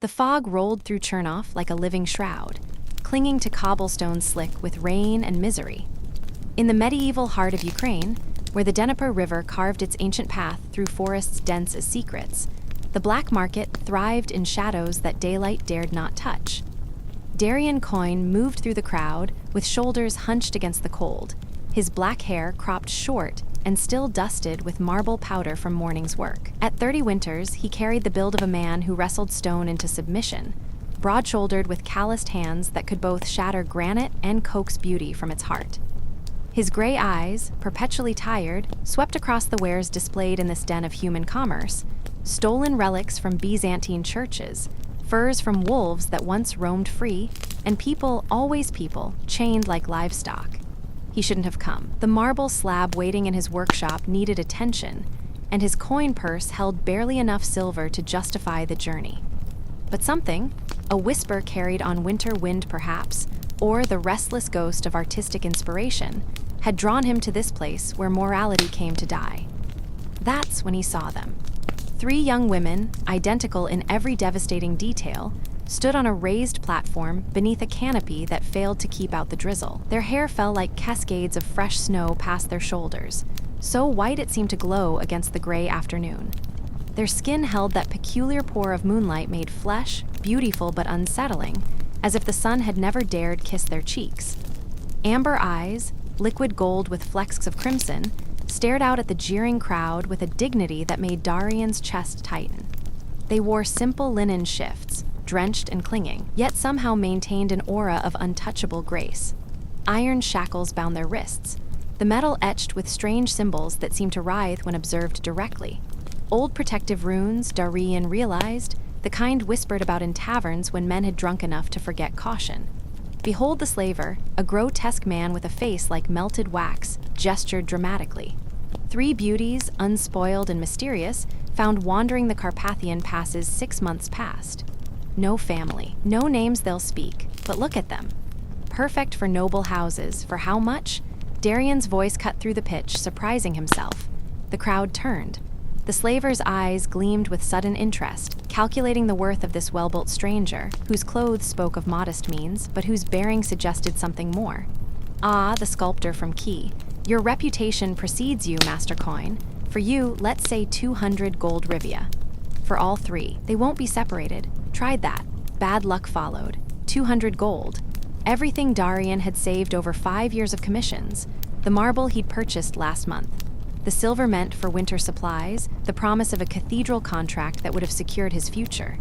The fog rolled through Chernoff like a living shroud, clinging to cobblestones slick with rain and misery. In the medieval heart of Ukraine, where the Dnieper River carved its ancient path through forests dense as secrets, the black market thrived in shadows that daylight dared not touch. Darian Kovren moved through the crowd with shoulders hunched against the cold, his black hair cropped short and still dusted with marble powder from morning's work. At 30 winters, he carried the build of a man who wrestled stone into submission, broad-shouldered with calloused hands that could both shatter granite and coax beauty from its heart. His gray eyes, perpetually tired, swept across the wares displayed in this den of human commerce, stolen relics from Byzantine churches, furs from wolves that once roamed free, and people, always people, chained like livestock. He shouldn't have come. The marble slab waiting in his workshop needed attention, and his coin purse held barely enough silver to justify the journey. But something, a whisper carried on winter wind perhaps, or the restless ghost of artistic inspiration, had drawn him to this place where morality came to die. That's when he saw them. 3 young women, identical in every devastating detail, stood on a raised platform beneath a canopy that failed to keep out the drizzle. Their hair fell like cascades of fresh snow past their shoulders, so white it seemed to glow against the gray afternoon. Their skin held that peculiar pour of moonlight made flesh, beautiful but unsettling, as if the sun had never dared kiss their cheeks. Amber eyes, liquid gold with flecks of crimson, stared out at the jeering crowd with a dignity that made Darian's chest tighten. They wore simple linen shifts, drenched and clinging, yet somehow maintained an aura of untouchable grace. Iron shackles bound their wrists, the metal etched with strange symbols that seemed to writhe when observed directly. Old protective runes, Darian realized, the kind whispered about in taverns when men had drunk enough to forget caution. Behold the slaver, a grotesque man with a face like melted wax, gestured dramatically. 3 beauties, unspoiled and mysterious, found wandering the Carpathian passes 6 months past. No family, no names they'll speak, but look at them. Perfect for noble houses. For how much? Darian's voice cut through the pitch, surprising himself. The crowd turned. The slaver's eyes gleamed with sudden interest, calculating the worth of this well-built stranger, whose clothes spoke of modest means, but whose bearing suggested something more. Ah, the sculptor from Key. Your reputation precedes you, Master Coin. For you, let's say 200 gold rivia. For all 3, they won't be separated. Tried that. Bad luck followed. 200 gold. Everything Darian had saved over 5 years of commissions. The marble he'd purchased last month. The silver meant for winter supplies, the promise of a cathedral contract that would have secured his future.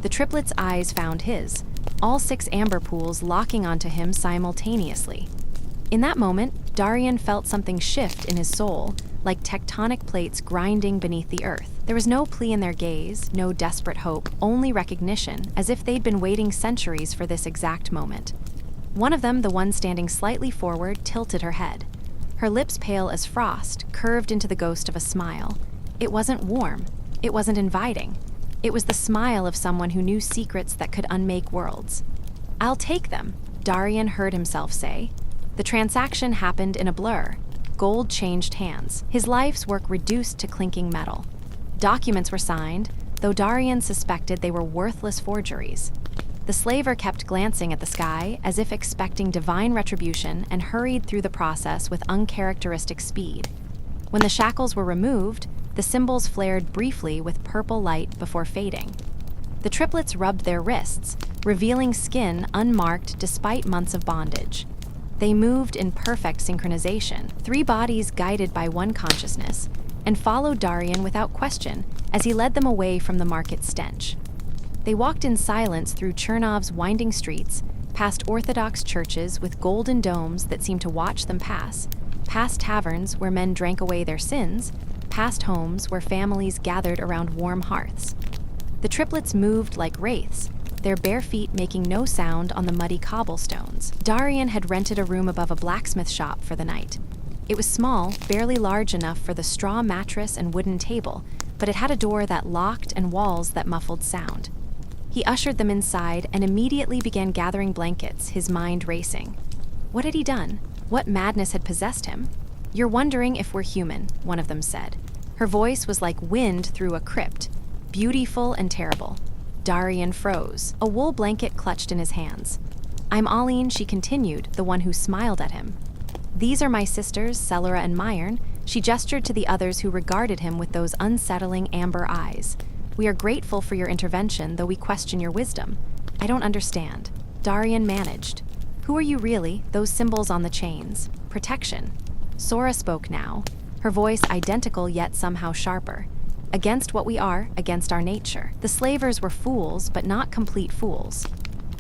The triplets' eyes found his, all 6 amber pools locking onto him simultaneously. In that moment, Darian felt something shift in his soul, like tectonic plates grinding beneath the earth. There was no plea in their gaze, no desperate hope, only recognition, as if they'd been waiting centuries for this exact moment. One of them, the one standing slightly forward, tilted her head. Her lips pale as frost, curved into the ghost of a smile. It wasn't warm. It wasn't inviting. It was the smile of someone who knew secrets that could unmake worlds. "I'll take them," Darian heard himself say. The transaction happened in a blur. Gold changed hands. His life's work reduced to clinking metal. Documents were signed, though Darian suspected they were worthless forgeries. The slaver kept glancing at the sky as if expecting divine retribution and hurried through the process with uncharacteristic speed. When the shackles were removed, the symbols flared briefly with purple light before fading. The triplets rubbed their wrists, revealing skin unmarked despite months of bondage. They moved in perfect synchronization, 3 bodies guided by one consciousness, and followed Darian without question as he led them away from the market stench. They walked in silence through Chernov's winding streets, past Orthodox churches with golden domes that seemed to watch them pass, past taverns where men drank away their sins, past homes where families gathered around warm hearths. The triplets moved like wraiths, their bare feet making no sound on the muddy cobblestones. Darian had rented a room above a blacksmith shop for the night. It was small, barely large enough for the straw mattress and wooden table, but it had a door that locked and walls that muffled sound. He ushered them inside and immediately began gathering blankets, his mind racing. What had he done? What madness had possessed him? "You're wondering if we're human," one of them said. Her voice was like wind through a crypt, beautiful and terrible. Darian froze, a wool blanket clutched in his hands. I'm Aline, she continued, the one who smiled at him. These are my sisters, Cellera and Myern. She gestured to the others who regarded him with those unsettling amber eyes. We are grateful for your intervention, though we question your wisdom. I don't understand. Darian managed. Who are you really? Those symbols on the chains. Protection. Sora spoke now, her voice identical yet somehow sharper. Against what we are, against our nature. The slavers were fools, but not complete fools.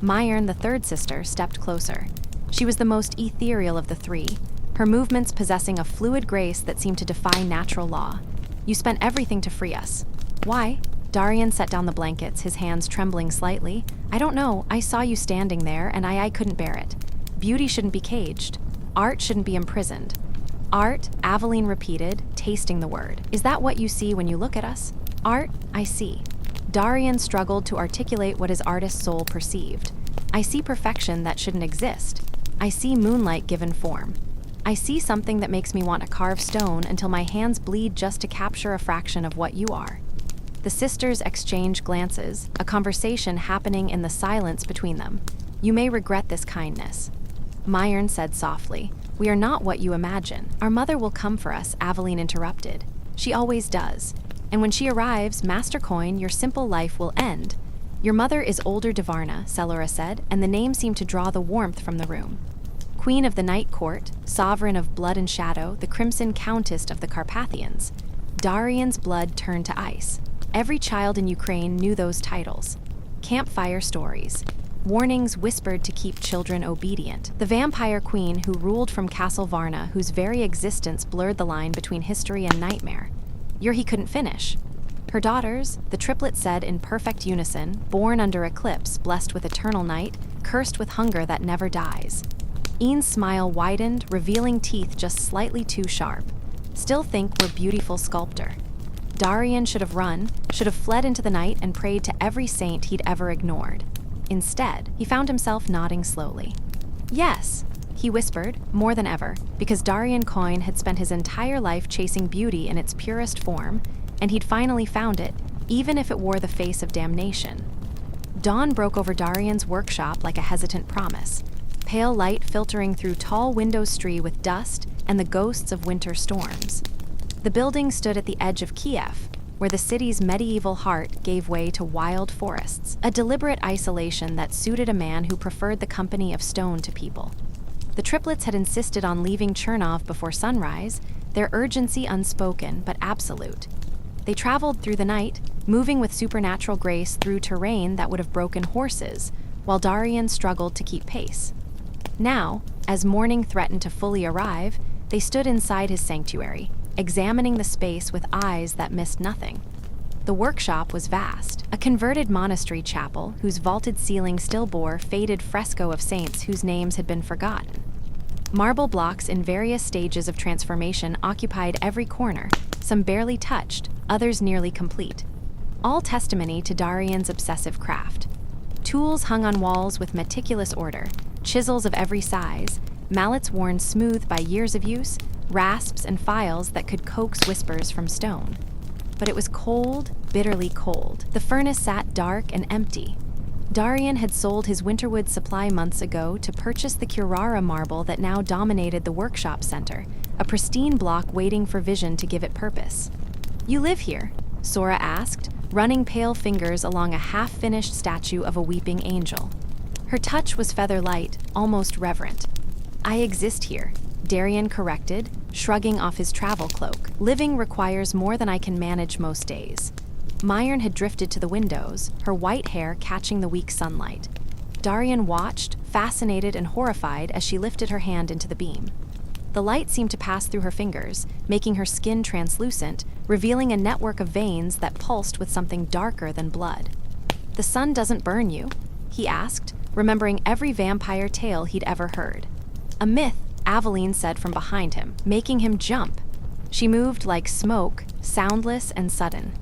Myern, the third sister, stepped closer. She was the most ethereal of the three, her movements possessing a fluid grace that seemed to defy natural law. You spent everything to free us. Why? Darian set down the blankets, his hands trembling slightly. I don't know, I saw you standing there, and I couldn't bear it. Beauty shouldn't be caged. Art shouldn't be imprisoned. Art, Aveline repeated, tasting the word. Is that what you see when you look at us? Art, I see. Darian struggled to articulate what his artist's soul perceived. I see perfection that shouldn't exist. I see moonlight given form. I see something that makes me want to carve stone until my hands bleed just to capture a fraction of what you are. The sisters exchanged glances, a conversation happening in the silence between them. You may regret this kindness. Myern said softly, We are not what you imagine. Our mother will come for us, Aveline interrupted. She always does. And when she arrives, Master Coin, your simple life will end. Your mother is Ysolde de Vharna, Cellera said, and the name seemed to draw the warmth from the room. Queen of the Night Court, sovereign of blood and shadow, the crimson countess of the Carpathians. Darian's blood turned to ice. Every child in Ukraine knew those titles. Campfire stories. Warnings whispered to keep children obedient. The vampire queen who ruled from Castle Varna, whose very existence blurred the line between history and nightmare. He couldn't finish. Her daughters, the triplets said in perfect unison, born under eclipse, blessed with eternal night, cursed with hunger that never dies. Ian's smile widened, revealing teeth just slightly too sharp. Still think we're beautiful, Sculptor. Darian should have run, should have fled into the night and prayed to every saint he'd ever ignored. Instead, he found himself nodding slowly. Yes, he whispered, more than ever, because Darian Coin had spent his entire life chasing beauty in its purest form, and he'd finally found it, even if it wore the face of damnation. Dawn broke over Darian's workshop like a hesitant promise, pale light filtering through tall windows strewn with dust and the ghosts of winter storms. The building stood at the edge of Kiev, where the city's medieval heart gave way to wild forests, a deliberate isolation that suited a man who preferred the company of stone to people. The triplets had insisted on leaving Chernov before sunrise, their urgency unspoken but absolute. They traveled through the night, moving with supernatural grace through terrain that would have broken horses, while Darian struggled to keep pace. Now, as morning threatened to fully arrive, they stood inside his sanctuary, examining the space with eyes that missed nothing. The workshop was vast, a converted monastery chapel whose vaulted ceiling still bore faded fresco of saints whose names had been forgotten. Marble blocks in various stages of transformation occupied every corner, some barely touched, others nearly complete. All testimony to Darian's obsessive craft. Tools hung on walls with meticulous order, chisels of every size, mallets worn smooth by years of use, rasps and files that could coax whispers from stone. But it was cold, bitterly cold. The furnace sat dark and empty. Darian had sold his winterwood supply months ago to purchase the Curara marble that now dominated the workshop center, a pristine block waiting for vision to give it purpose. You live here? Sora asked, running pale fingers along a half-finished statue of a weeping angel. Her touch was feather-light, almost reverent. I exist here, Darian corrected, shrugging off his travel cloak. Living requires more than I can manage most days. Myern had drifted to the windows, her white hair catching the weak sunlight. Darian watched, fascinated and horrified as she lifted her hand into the beam. The light seemed to pass through her fingers, making her skin translucent, revealing a network of veins that pulsed with something darker than blood. The sun doesn't burn you? He asked, remembering every vampire tale he'd ever heard. A myth, Aveline said from behind him, making him jump. She moved like smoke, soundless and sudden.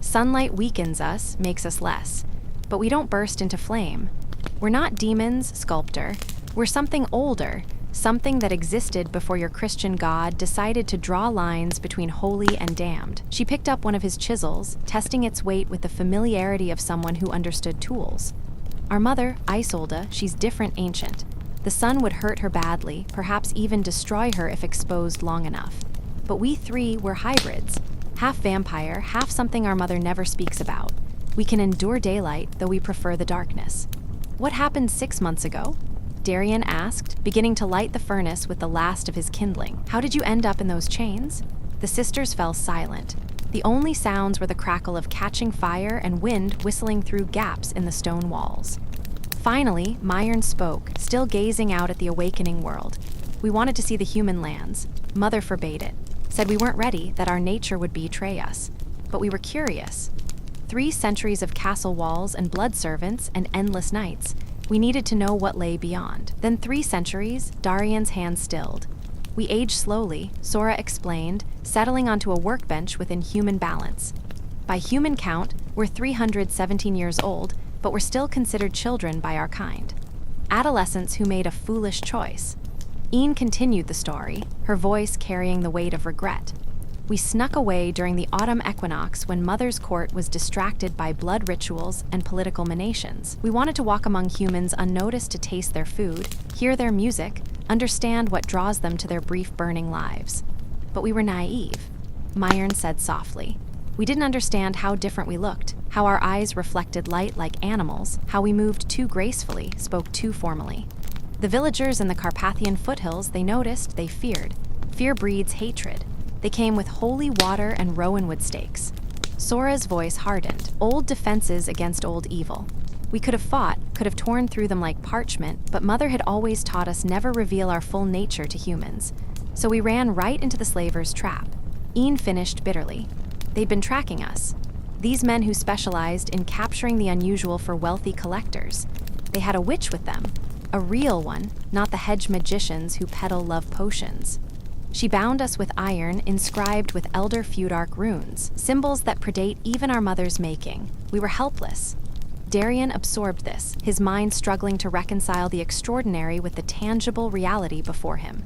Sunlight weakens us, makes us less, but we don't burst into flame. We're not demons, Sculptor. We're something older, something that existed before your Christian God decided to draw lines between holy and damned. She picked up one of his chisels, testing its weight with the familiarity of someone who understood tools. Our mother, Ysolde, she's different ancient. The sun would hurt her badly, perhaps even destroy her if exposed long enough. But we three were hybrids, half vampire, half something our mother never speaks about. We can endure daylight, though we prefer the darkness. What happened 6 months ago? Darian asked, beginning to light the furnace with the last of his kindling. How did you end up in those chains? The sisters fell silent. The only sounds were the crackle of catching fire and wind whistling through gaps in the stone walls. Finally, Myron spoke, still gazing out at the awakening world. We wanted to see the human lands. Mother forbade it, said we weren't ready, that our nature would betray us. But we were curious. 3 centuries of castle walls and blood servants and endless nights. We needed to know what lay beyond. Then 3 centuries, Darian's hand stilled. We aged slowly, Sora explained, settling onto a workbench within human balance. By human count, we're 317 years old, but we're still considered children by our kind. Adolescents who made a foolish choice. Ian continued the story, her voice carrying the weight of regret. We snuck away during the autumn equinox when Mother's court was distracted by blood rituals and political machinations. We wanted to walk among humans unnoticed to taste their food, hear their music, understand what draws them to their brief burning lives. But we were naive, Myron said softly. We didn't understand how different we looked, how our eyes reflected light like animals, how we moved too gracefully, spoke too formally. The villagers in the Carpathian foothills, they noticed, they feared. Fear breeds hatred. They came with holy water and rowanwood stakes. Sora's voice hardened. Old defenses against old evil. We could have fought, could have torn through them like parchment, but Mother had always taught us never reveal our full nature to humans. So we ran right into the slavers' trap. Ian finished bitterly. They'd been tracking us. These men who specialized in capturing the unusual for wealthy collectors. They had a witch with them. A real one, not the hedge magicians who peddle love potions. She bound us with iron inscribed with Elder Feudark runes, symbols that predate even our mother's making. We were helpless. Darian absorbed this, his mind struggling to reconcile the extraordinary with the tangible reality before him.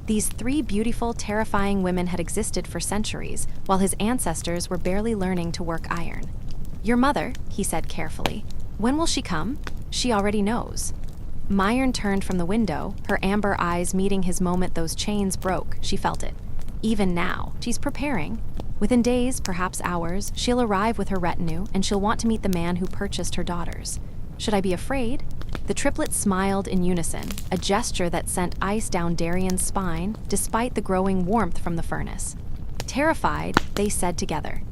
These 3 beautiful, terrifying women had existed for centuries, while his ancestors were barely learning to work iron. Your mother, he said carefully. When will she come? She already knows. Myron turned from the window, her amber eyes meeting his moment those chains broke. She felt it. Even now, she's preparing. Within days, perhaps hours, she'll arrive with her retinue, and she'll want to meet the man who purchased her daughters. Should I be afraid? The triplets smiled in unison, a gesture that sent ice down Darian's spine, despite the growing warmth from the furnace. Terrified, they said together.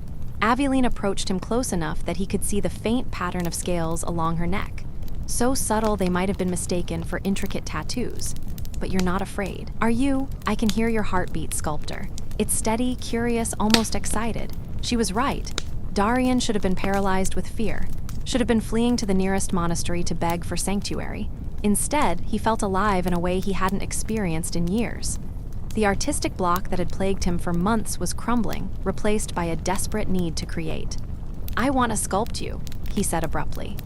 Aveline approached him close enough that he could see the faint pattern of scales along her neck. So subtle they might have been mistaken for intricate tattoos. But you're not afraid, are you? I can hear your heartbeat, Sculptor. It's steady, curious, almost excited. She was right. Darian should have been paralyzed with fear. Should have been fleeing to the nearest monastery to beg for sanctuary. Instead, he felt alive in a way he hadn't experienced in years. The artistic block that had plagued him for months was crumbling, replaced by a desperate need to create. I want to sculpt you, he said abruptly.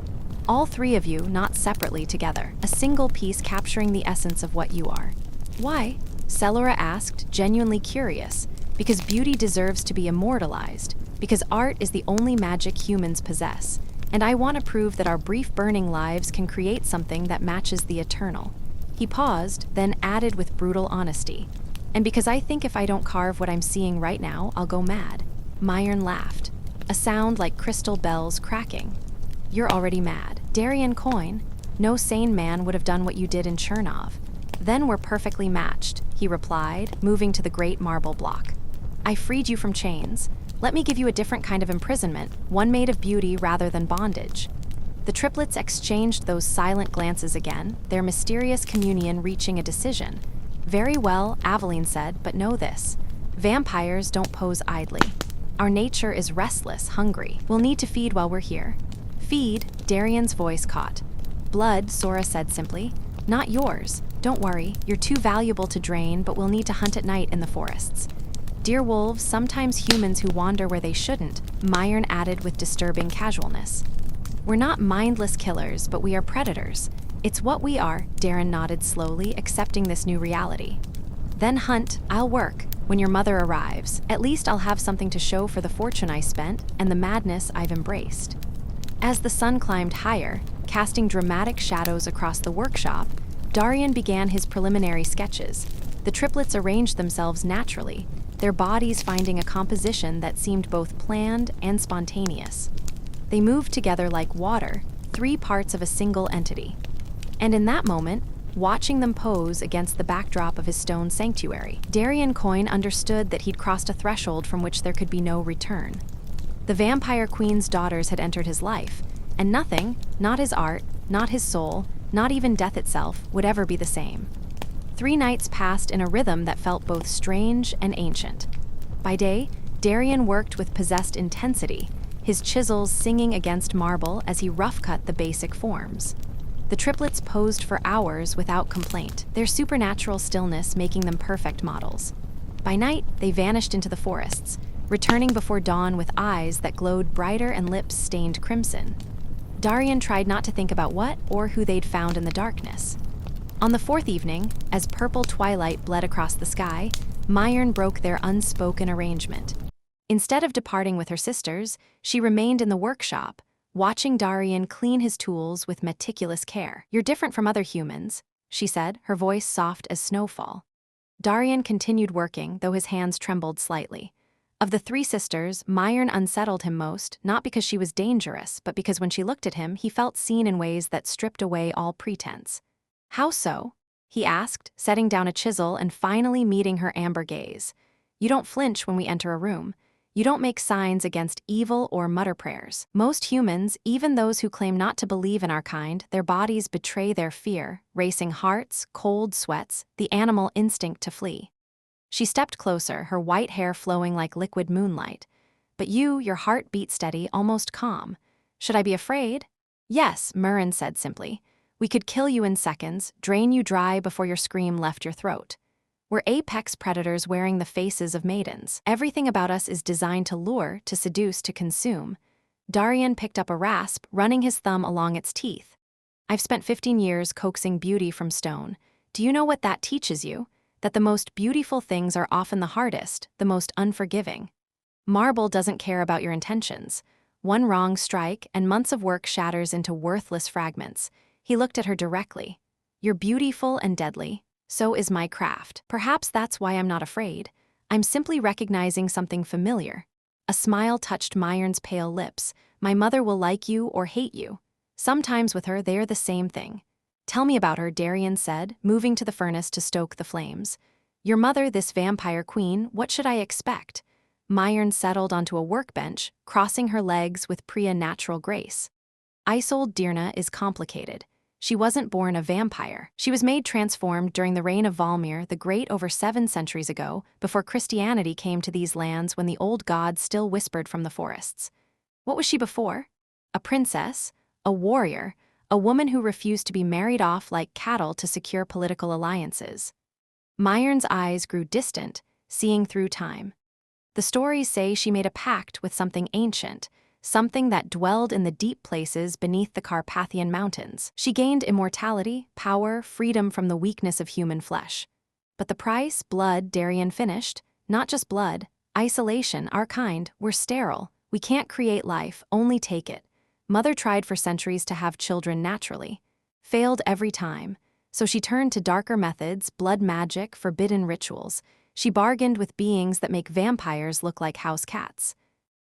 All 3 of you, not separately, together, a single piece capturing the essence of what you are. Why? Selura asked, genuinely curious. Because beauty deserves to be immortalized. Because art is the only magic humans possess. And I want to prove that our brief burning lives can create something that matches the eternal. He paused, then added with brutal honesty. And because I think if I don't carve what I'm seeing right now, I'll go mad. Myron laughed, a sound like crystal bells cracking. You're already mad. Darian Coin, no sane man would have done what you did in Chernov. Then we're perfectly matched, he replied, moving to the great marble block. I freed you from chains. Let me give you a different kind of imprisonment, one made of beauty rather than bondage. The triplets exchanged those silent glances again, their mysterious communion reaching a decision. Very well, Aveline said, but know this. Vampires don't pose idly. Our nature is restless, hungry. We'll need to feed while we're here. Feed, Darian's voice caught. Blood, Sora said simply. Not yours. Don't worry, you're too valuable to drain, but we'll need to hunt at night in the forests. Dear wolves, sometimes humans who wander where they shouldn't, Myron added with disturbing casualness. We're not mindless killers, but we are predators. It's what we are, Darren nodded slowly, accepting this new reality. Then hunt, I'll work. When your mother arrives, at least I'll have something to show for the fortune I spent and the madness I've embraced. As the sun climbed higher, casting dramatic shadows across the workshop, Darian began his preliminary sketches. The triplets arranged themselves naturally, their bodies finding a composition that seemed both planned and spontaneous. They moved together like water, three parts of a single entity. And in that moment, watching them pose against the backdrop of his stone sanctuary, Darian Coyne understood that he'd crossed a threshold from which there could be no return. The Vampire Queen's daughters had entered his life, and nothing, not his art, not his soul, not even death itself, would ever be the same. 3 nights passed in a rhythm that felt both strange and ancient. By day, Darian worked with possessed intensity, his chisels singing against marble as he rough-cut the basic forms. The triplets posed for hours without complaint, their supernatural stillness making them perfect models. By night, they vanished into the forests, returning before dawn with eyes that glowed brighter and lips stained crimson. Darian tried not to think about what or who they'd found in the darkness. On the 4th evening, as purple twilight bled across the sky, Myrn broke their unspoken arrangement. Instead of departing with her sisters, she remained in the workshop, watching Darian clean his tools with meticulous care. "You're different from other humans," she said, her voice soft as snowfall. Darian continued working, though his hands trembled slightly. Of the 3 sisters, Myrn unsettled him most, not because she was dangerous, but because when she looked at him, he felt seen in ways that stripped away all pretense. "How so?" he asked, setting down a chisel and finally meeting her amber gaze. "You don't flinch when we enter a room. You don't make signs against evil or mutter prayers. Most humans, even those who claim not to believe in our kind, their bodies betray their fear, racing hearts, cold sweats, the animal instinct to flee." She stepped closer, her white hair flowing like liquid moonlight. "But your heart beat steady, almost calm. Should I be afraid?" "Yes," Myrn said simply. "We could kill you in seconds, drain you dry before your scream left your throat. We're apex predators wearing the faces of maidens. Everything about us is designed to lure, to seduce, to consume." Darian picked up a rasp, running his thumb along its teeth. "I've spent 15 years coaxing beauty from stone. Do you know what that teaches you? That the most beautiful things are often the hardest, the most unforgiving. Marble doesn't care about your intentions. One wrong strike, and months of work shatters into worthless fragments." He looked at her directly. "You're beautiful and deadly. So is my craft. Perhaps that's why I'm not afraid. I'm simply recognizing something familiar." A smile touched Myrn's pale lips. "My mother will like you or hate you. Sometimes with her, they are the same thing." "Tell me about her," Darian said, moving to the furnace to stoke the flames. "Your mother, this vampire queen, what should I expect?" Myrn settled onto a workbench, crossing her legs with preternatural grace. "Ysolde de Vharna is complicated. She wasn't born a vampire. She was made transformed during the reign of Valmir the Great over 7 centuries ago, before Christianity came to these lands when the old gods still whispered from the forests." "What was she before?" "A princess, a warrior, a woman who refused to be married off like cattle to secure political alliances." Myrn's eyes grew distant, seeing through time. "The stories say she made a pact with something ancient, something that dwelled in the deep places beneath the Carpathian Mountains. She gained immortality, power, freedom from the weakness of human flesh. But the price, blood," Darian finished. "Not just blood. Isolation, our kind. We're sterile. We can't create life, only take it. Mother tried for centuries to have children naturally. Failed every time. So she turned to darker methods, blood magic, forbidden rituals. She bargained with beings that make vampires look like house cats."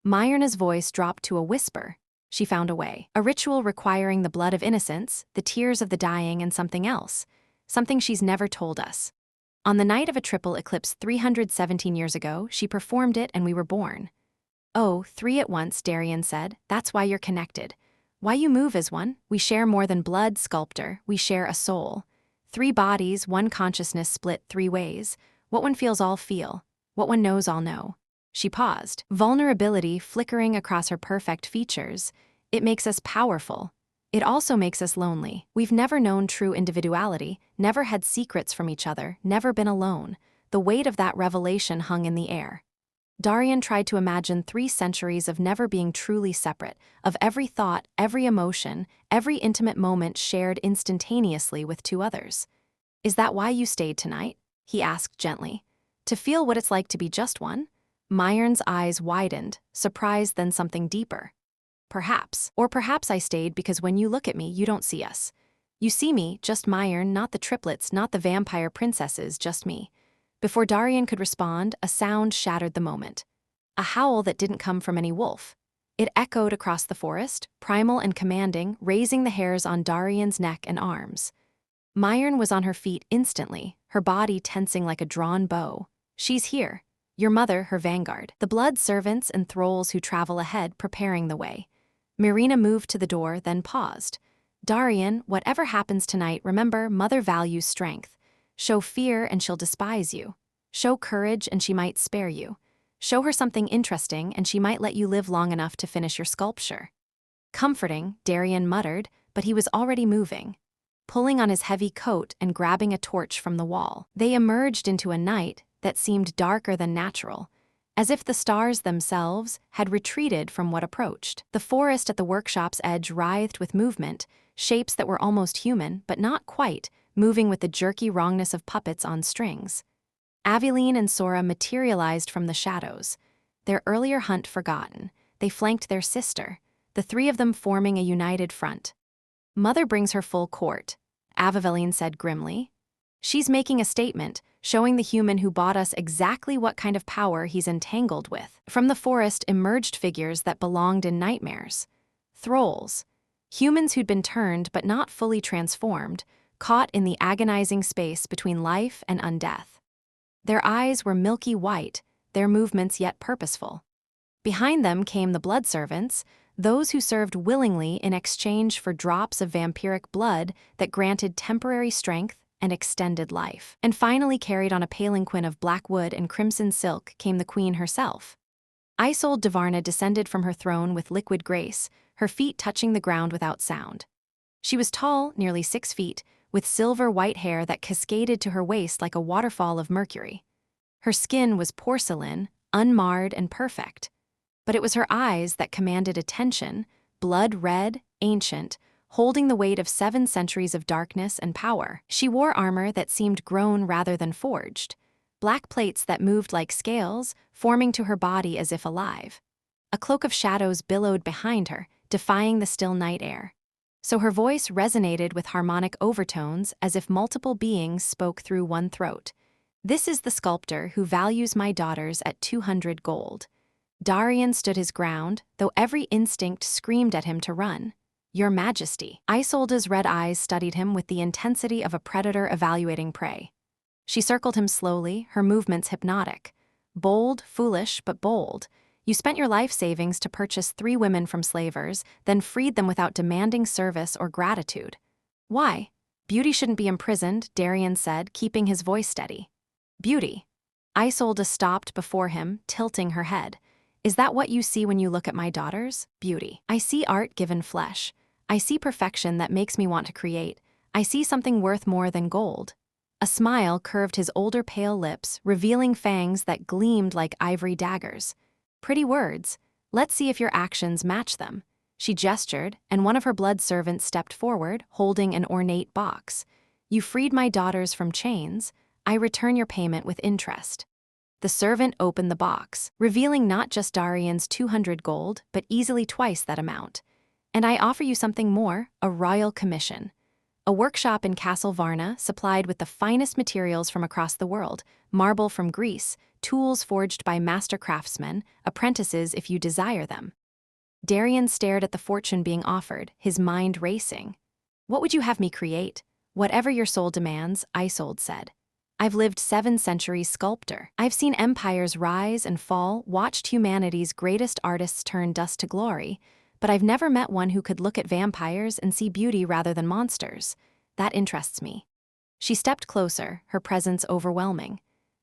Myrna's voice dropped to a whisper. She found a way. "A ritual requiring the blood of innocents, the tears of the dying, and something else. Something she's never told us. On the night of a triple eclipse 317 years ago, she performed it and we were born." "Oh, 3 at once," Darian said. "That's why you're connected. Why you move as one. We share more than blood, Sculptor. We share a soul. 3 bodies, 1 consciousness split 3 ways. What one feels all feel. What one knows all know." She paused, vulnerability flickering across her perfect features. "It makes us powerful. It also makes us lonely. We've never known true individuality, never had secrets from each other, never been alone. The weight of that revelation hung in the air." Darian tried to imagine 3 centuries of never being truly separate, of every thought, every emotion, every intimate moment shared instantaneously with 2 others. "Is that why you stayed tonight?" he asked gently. "To feel what it's like to be just one?" Myron's eyes widened, surprised then something deeper. "Perhaps. Or perhaps I stayed because when you look at me, you don't see us. You see me, just Myron, not the triplets, not the vampire princesses, just me." Before Darian could respond, a sound shattered the moment. A howl that didn't come from any wolf. It echoed across the forest, primal and commanding, raising the hairs on Darian's neck and arms. Myron was on her feet instantly, her body tensing like a drawn bow. "She's here. Your mother, her vanguard. The blood servants and thralls who travel ahead, preparing the way." Marina moved to the door, then paused. "Darian, whatever happens tonight, remember, Mother values strength. Show fear and she'll despise you. Show courage and she might spare you. Show her something interesting and she might let you live long enough to finish your sculpture." "Comforting," Darian muttered, but he was already moving. Pulling on his heavy coat and grabbing a torch from the wall, they emerged into a night that seemed darker than natural, as if the stars themselves had retreated from what approached. The forest at the workshop's edge writhed with movement, shapes that were almost human, but not quite, moving with the jerky wrongness of puppets on strings. Aveline and Sora materialized from the shadows. Their earlier hunt forgotten, they flanked their sister, the 3 of them forming a united front. "Mother brings her full court," Aveline said grimly. "She's making a statement, showing the human who bought us exactly what kind of power he's entangled with." From the forest emerged figures that belonged in nightmares. Thralls. Humans who'd been turned but not fully transformed, caught in the agonizing space between life and undeath. Their eyes were milky white, their movements yet purposeful. Behind them came the blood servants, those who served willingly in exchange for drops of vampiric blood that granted temporary strength and extended life. And finally, carried on a palanquin of black wood and crimson silk, came the queen herself. Ysolde de Vharna descended from her throne with liquid grace, her feet touching the ground without sound. She was tall, nearly 6 feet, with silver white hair that cascaded to her waist like a waterfall of mercury. Her skin was porcelain, unmarred and perfect. But it was her eyes that commanded attention, blood red, ancient, holding the weight of 7 centuries of darkness and power. She wore armor that seemed grown rather than forged, black plates that moved like scales, forming to her body as if alive. A cloak of shadows billowed behind her, defying the still night air. So her voice resonated with harmonic overtones as if multiple beings spoke through one throat. "This is the sculptor who values my daughters at 200 gold. Darian stood his ground, though every instinct screamed at him to run. "Your Majesty." Ysolde's red eyes studied him with the intensity of a predator evaluating prey. She circled him slowly, her movements hypnotic. "Bold, foolish, but bold. You spent your life savings to purchase 3 women from slavers, then freed them without demanding service or gratitude. Why? Beauty shouldn't be imprisoned," Darian said, keeping his voice steady. "Beauty." Ysolde stopped before him, tilting her head. "Is that what you see when you look at my daughters? Beauty. I see art given flesh. I see perfection that makes me want to create. I see something worth more than gold." A smile curved his older pale lips, revealing fangs that gleamed like ivory daggers. "Pretty words. Let's see if your actions match them." She gestured, and one of her blood servants stepped forward, holding an ornate box. "You freed my daughters from chains. I return your payment with interest." The servant opened the box, revealing not just Darian's 200 gold, but easily twice that amount. "And I offer you something more, a royal commission. A workshop in Castle Varna supplied with the finest materials from across the world, marble from Greece, tools forged by master craftsmen, apprentices if you desire them." Darian stared at the fortune being offered, his mind racing. "What would you have me create?" "Whatever your soul demands," Ysolde said. "I've lived 7 centuries sculptor. I've seen empires rise and fall, watched humanity's greatest artists turn dust to glory, but I've never met one who could look at vampires and see beauty rather than monsters. That interests me." She stepped closer, her presence overwhelming.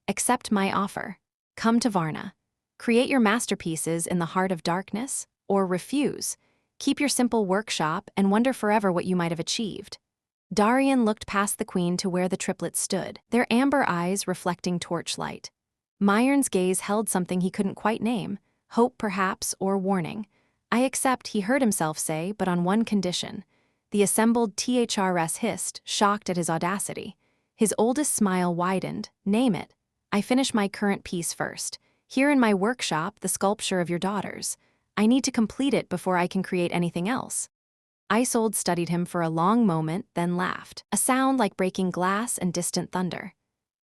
"Accept my offer. Come to Varna. Create your masterpieces in the heart of darkness, or refuse. Keep your simple workshop and wonder forever what you might have achieved." Darian looked past the queen to where the triplets stood, their amber eyes reflecting torchlight. Myron's gaze held something he couldn't quite name, hope perhaps, or warning. I accept, he heard himself say, but on one condition. The assembled THRS hissed, shocked at his audacity. His oldest smile widened. Name it. I finish my current piece first. Here in my workshop, the sculpture of your daughters. I need to complete it before I can create anything else. Ysolde studied him for a long moment, then laughed, a sound like breaking glass and distant thunder.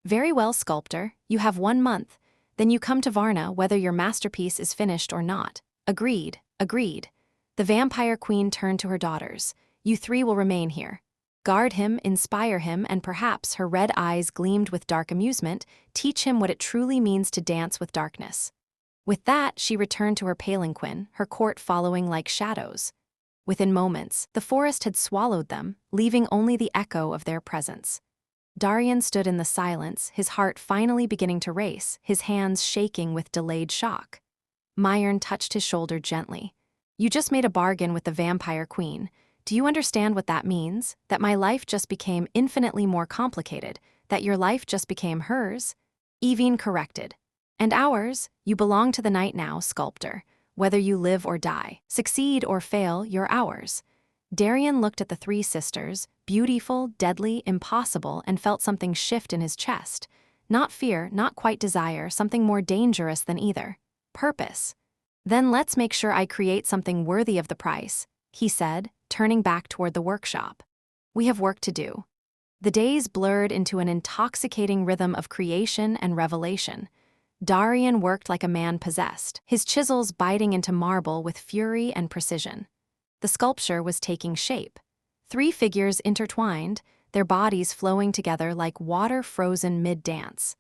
Very well, sculptor, you have 1 month. Then you come to Vharna whether your masterpiece is finished or not. Agreed, agreed. The vampire queen turned to her daughters. You 3 will remain here. Guard him, inspire him, and perhaps, her red eyes gleamed with dark amusement, teach him what it truly means to dance with darkness. With that, she returned to her palanquin, her court following like shadows. Within moments, the forest had swallowed them, leaving only the echo of their presence. Darian stood in the silence, his heart finally beginning to race, his hands shaking with delayed shock. Myron touched his shoulder gently. You just made a bargain with the vampire queen. Do you understand what that means? That my life just became infinitely more complicated, that your life just became hers? Evine corrected. And ours? You belong to the night now, sculptor. Whether you live or die, succeed or fail, you're ours. Darian looked at the 3 sisters, beautiful, deadly, impossible, and felt something shift in his chest. Not fear, not quite desire, something more dangerous than either. Purpose. Then let's make sure I create something worthy of the price, he said, turning back toward the workshop. We have work to do. The days blurred into an intoxicating rhythm of creation and revelation. Darian worked like a man possessed, his chisels biting into marble with fury and precision. The sculpture was taking shape. 3 figures intertwined, their bodies flowing together like water frozen mid-dance.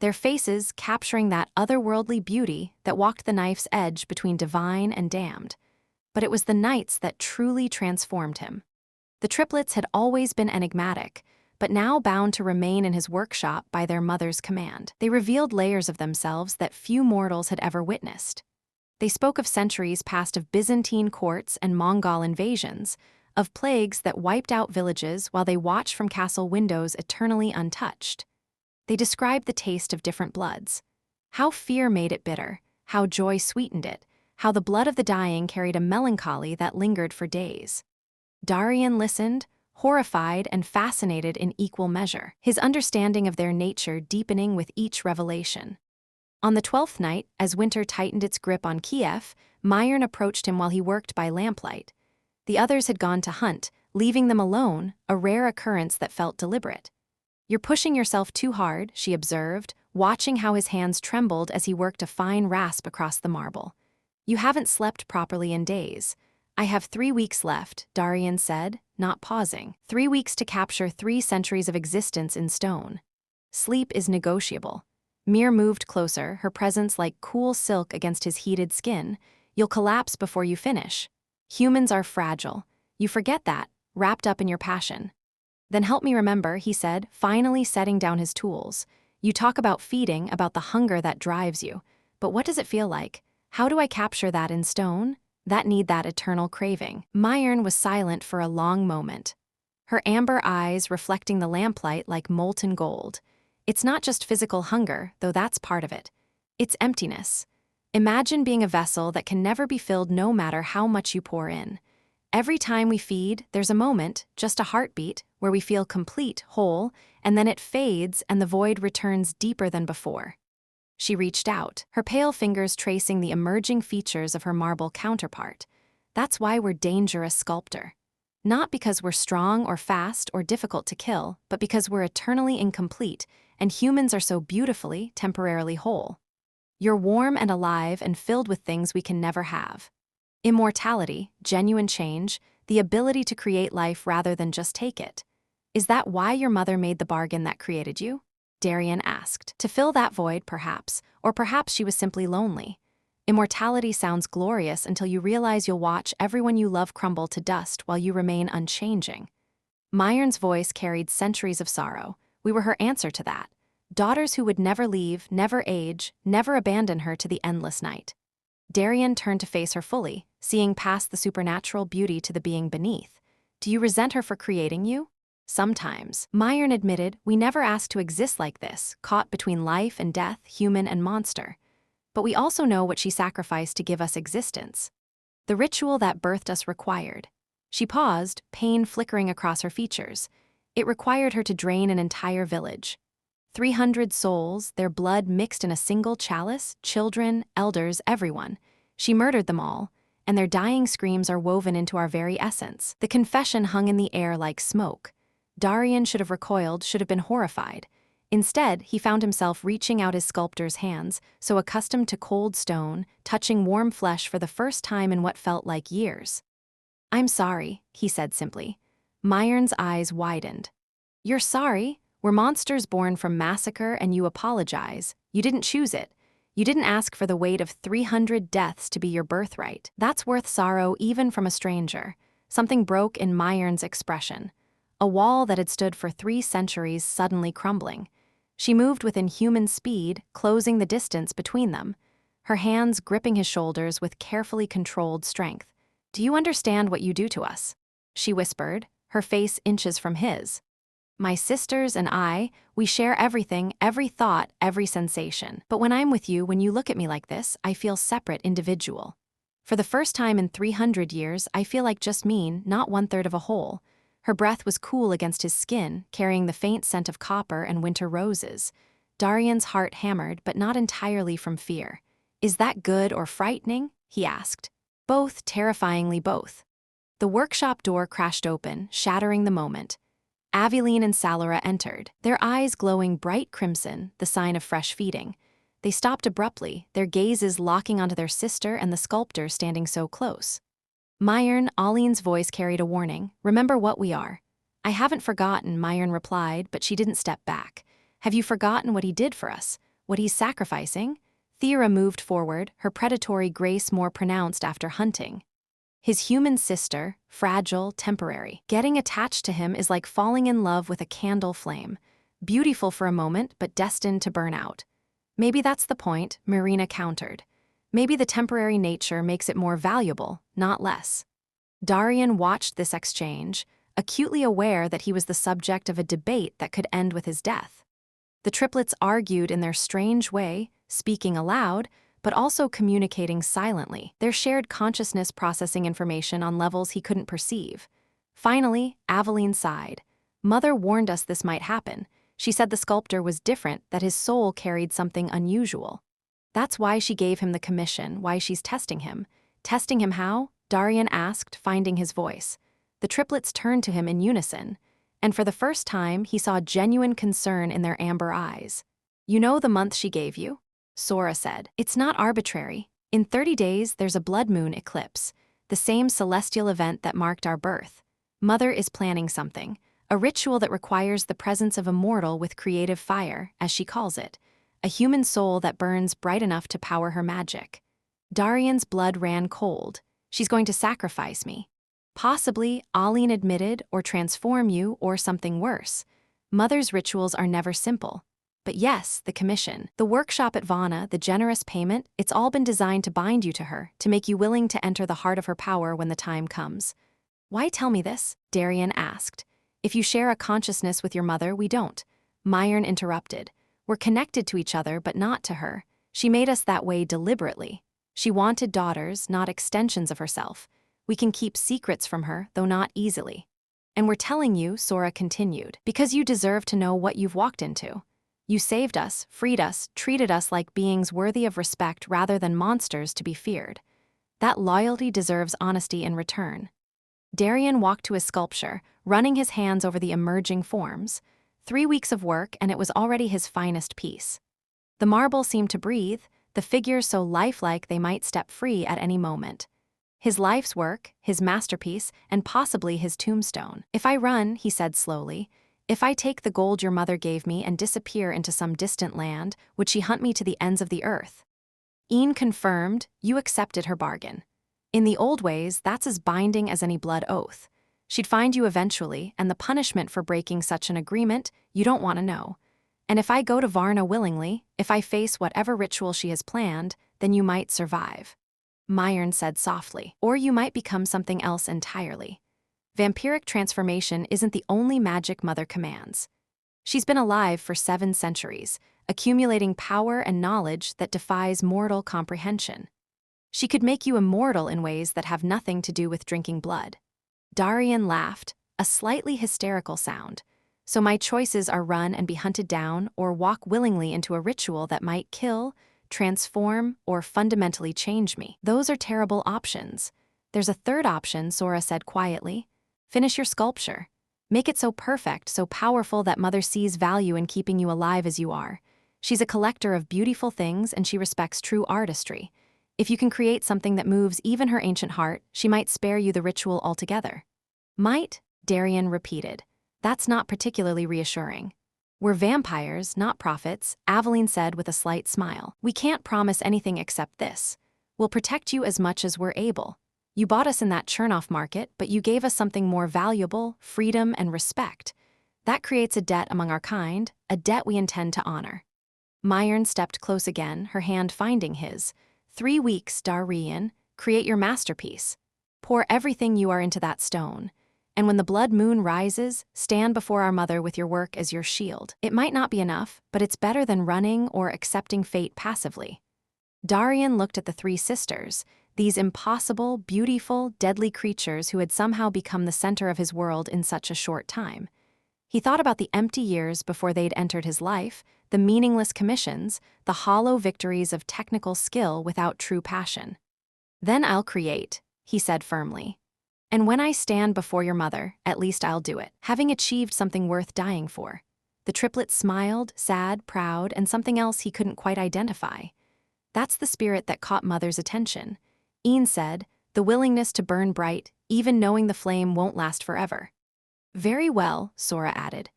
Their faces capturing that otherworldly beauty that walked the knife's edge between divine and damned. But it was the nights that truly transformed him. The triplets had always been enigmatic, but now bound to remain in his workshop by their mother's command. They revealed layers of themselves that few mortals had ever witnessed. They spoke of centuries past of Byzantine courts and Mongol invasions, of plagues that wiped out villages while they watched from castle windows eternally untouched. They described the taste of different bloods. How fear made it bitter, how joy sweetened it, how the blood of the dying carried a melancholy that lingered for days. Darian listened, horrified and fascinated in equal measure, his understanding of their nature deepening with each revelation. On the 12th night, as winter tightened its grip on Kiev, Myron approached him while he worked by lamplight. The others had gone to hunt, leaving them alone, a rare occurrence that felt deliberate. You're pushing yourself too hard, she observed, watching how his hands trembled as he worked a fine rasp across the marble. You haven't slept properly in days. I have 3 weeks left, Darian said, not pausing. 3 weeks to capture 3 centuries of existence in stone. Sleep is negotiable. Mir moved closer, her presence like cool silk against his heated skin. You'll collapse before you finish. Humans are fragile. You forget that, wrapped up in your passion. Then help me remember, he said, finally setting down his tools. You talk about feeding, about the hunger that drives you. But what does it feel like? How do I capture that in stone? That eternal craving. Myron was silent for a long moment. Her amber eyes reflecting the lamplight like molten gold. It's not just physical hunger, though that's part of it. It's emptiness. Imagine being a vessel that can never be filled no matter how much you pour in. Every time we feed, there's a moment, just a heartbeat, where we feel complete, whole, and then it fades and the void returns deeper than before. She reached out, her pale fingers tracing the emerging features of her marble counterpart. That's why we're dangerous, sculptor. Not because we're strong or fast or difficult to kill, but because we're eternally incomplete, and humans are so beautifully, temporarily whole. You're warm and alive and filled with things we can never have. Immortality, genuine change, the ability to create life rather than just take it. Is that why your mother made the bargain that created you? Darian asked. To fill that void, perhaps, or perhaps she was simply lonely. Immortality sounds glorious until you realize you'll watch everyone you love crumble to dust while you remain unchanging. Myron's voice carried centuries of sorrow. We were her answer to that. Daughters who would never leave, never age, never abandon her to the endless night. Darian turned to face her fully, seeing past the supernatural beauty to the being beneath. Do you resent her for creating you? Sometimes. Myron admitted, we never asked to exist like this, caught between life and death, human and monster. But we also know what she sacrificed to give us existence. The ritual that birthed us required. She paused, pain flickering across her features. It required her to drain an entire village. 300 souls, their blood mixed in a single chalice, children, elders, everyone. She murdered them all, and their dying screams are woven into our very essence. The confession hung in the air like smoke. Darian should have recoiled, should have been horrified. Instead, he found himself reaching out his sculptor's hands, so accustomed to cold stone, touching warm flesh for the first time in what felt like years. I'm sorry, he said simply. Myron's eyes widened. You're sorry? We're monsters born from massacre and you apologize. You didn't choose it. You didn't ask for the weight of 300 deaths to be your birthright. That's worth sorrow even from a stranger. Something broke in Myron's expression. A wall that had stood for 3 centuries suddenly crumbling. She moved within human speed, closing the distance between them, her hands gripping his shoulders with carefully controlled strength. Do you understand what you do to us? She whispered, her face inches from his. My sisters and I, we share everything, every thought, every sensation. But when I'm with you, when you look at me like this, I feel separate, individual. For the first time in 300 years, I feel like just me, not 1/3 of a whole. Her breath was cool against his skin, carrying the faint scent of copper and winter roses. Darian's heart hammered, but not entirely from fear. Is that good or frightening? He asked. Both, terrifyingly both. The workshop door crashed open, shattering the moment. Aveline and Salora entered, their eyes glowing bright crimson, the sign of fresh feeding. They stopped abruptly, their gazes locking onto their sister and the sculptor standing so close. Myron, Aline's voice carried a warning. Remember what we are. I haven't forgotten, Myron replied, but she didn't step back. Have you forgotten what he did for us? What he's sacrificing? Thera moved forward, her predatory grace more pronounced after hunting. His human sister, fragile, temporary. Getting attached to him is like falling in love with a candle flame. Beautiful for a moment, but destined to burn out. Maybe that's the point, Marina countered. Maybe the temporary nature makes it more valuable, not less. Darian watched this exchange, acutely aware that he was the subject of a debate that could end with his death. The triplets argued in their strange way, speaking aloud, but also communicating silently, their shared consciousness processing information on levels he couldn't perceive. Finally, Aveline sighed. Mother warned us this might happen. She said the sculptor was different, that his soul carried something unusual. That's why she gave him the commission, why she's testing him. Testing him how? Darian asked, finding his voice. The triplets turned to him in unison, and for the first time he saw genuine concern in their amber eyes. You know the month she gave you? Sora said. It's not arbitrary. In 30 days there's a blood moon eclipse, the same celestial event that marked our birth. Mother is planning something, a ritual that requires the presence of a mortal with creative fire, as she calls it. A human soul that burns bright enough to power her magic. Darian's blood ran cold. She's going to sacrifice me. Possibly, Aline admitted, or transform you, or something worse. Mother's rituals are never simple. But yes, the commission, the workshop at Vharna, the generous payment, it's all been designed to bind you to her, to make you willing to enter the heart of her power when the time comes. Why tell me this? Darian asked. If you share a consciousness with your mother, we don't. Myron interrupted. We're connected to each other, but not to her. She made us that way deliberately. She wanted daughters, not extensions of herself. We can keep secrets from her, though not easily. And we're telling you, Sora continued, because you deserve to know what you've walked into. You saved us, freed us, treated us like beings worthy of respect rather than monsters to be feared. That loyalty deserves honesty in return. Darian walked to his sculpture, running his hands over the emerging forms. 3 weeks of work, and it was already his finest piece. The marble seemed to breathe, the figures so lifelike they might step free at any moment. His life's work, his masterpiece, and possibly his tombstone. If I run, he said slowly, if I take the gold your mother gave me and disappear into some distant land, would she hunt me to the ends of the earth? Ian confirmed, you accepted her bargain. In the old ways, that's as binding as any blood oath. She'd find you eventually, and the punishment for breaking such an agreement, you don't want to know. And if I go to Vharna willingly, if I face whatever ritual she has planned, then you might survive. Myron said softly, or you might become something else entirely. Vampiric transformation isn't the only magic Mother commands. She's been alive for 7 centuries, accumulating power and knowledge that defies mortal comprehension. She could make you immortal in ways that have nothing to do with drinking blood. Darian laughed, a slightly hysterical sound. So my choices are run and be hunted down or walk willingly into a ritual that might kill, transform, or fundamentally change me. Those are terrible options. There's a third option, Sora said quietly. Finish your sculpture. Make it so perfect, so powerful that Mother sees value in keeping you alive as you are. She's a collector of beautiful things and she respects true artistry. If you can create something that moves even her ancient heart, she might spare you the ritual altogether. Might? Darian repeated. That's not particularly reassuring. We're vampires, not prophets, Aveline said with a slight smile. We can't promise anything except this. We'll protect you as much as we're able. You bought us in that Chernoff market, but you gave us something more valuable, freedom and respect. That creates a debt among our kind, a debt we intend to honor. Myrn stepped close again, her hand finding his. 3 weeks, Darian, create your masterpiece. Pour everything you are into that stone. And when the blood moon rises, stand before our Mother with your work as your shield. It might not be enough, but it's better than running or accepting fate passively. Darian looked at the 3 sisters, these impossible, beautiful, deadly creatures who had somehow become the center of his world in such a short time. He thought about the empty years before they'd entered his life, the meaningless commissions, the hollow victories of technical skill without true passion. Then I'll create, he said firmly. And when I stand before your Mother, at least I'll do it, having achieved something worth dying for. The triplets smiled, sad, proud, and something else he couldn't quite identify. That's the spirit that caught Mother's attention. Ian said, the willingness to burn bright, even knowing the flame won't last forever. Very well, Sora added.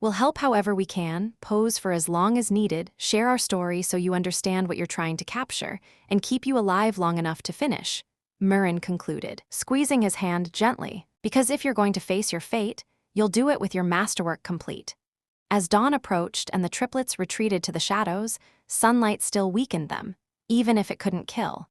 We'll help however we can, pose for as long as needed, share our story so you understand what you're trying to capture, and keep you alive long enough to finish. Myrn concluded, squeezing his hand gently, because if you're going to face your fate, you'll do it with your masterwork complete. As dawn approached and the triplets retreated to the shadows, sunlight still weakened them, even if it couldn't kill.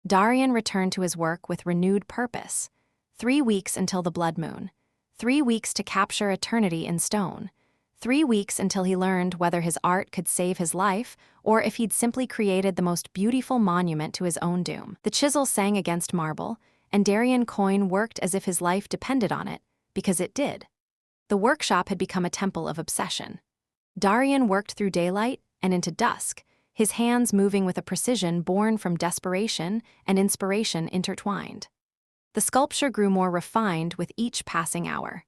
Darian returned to his work with renewed purpose. 3 weeks until the blood moon. 3 weeks to capture eternity in stone. 3 weeks until he learned whether his art could save his life or if he'd simply created the most beautiful monument to his own doom. The chisel sang against marble, and Darian Coin worked as if his life depended on it, because it did. The workshop had become a temple of obsession. Darian worked through daylight and into dusk, his hands moving with a precision born from desperation and inspiration intertwined. The sculpture grew more refined with each passing hour.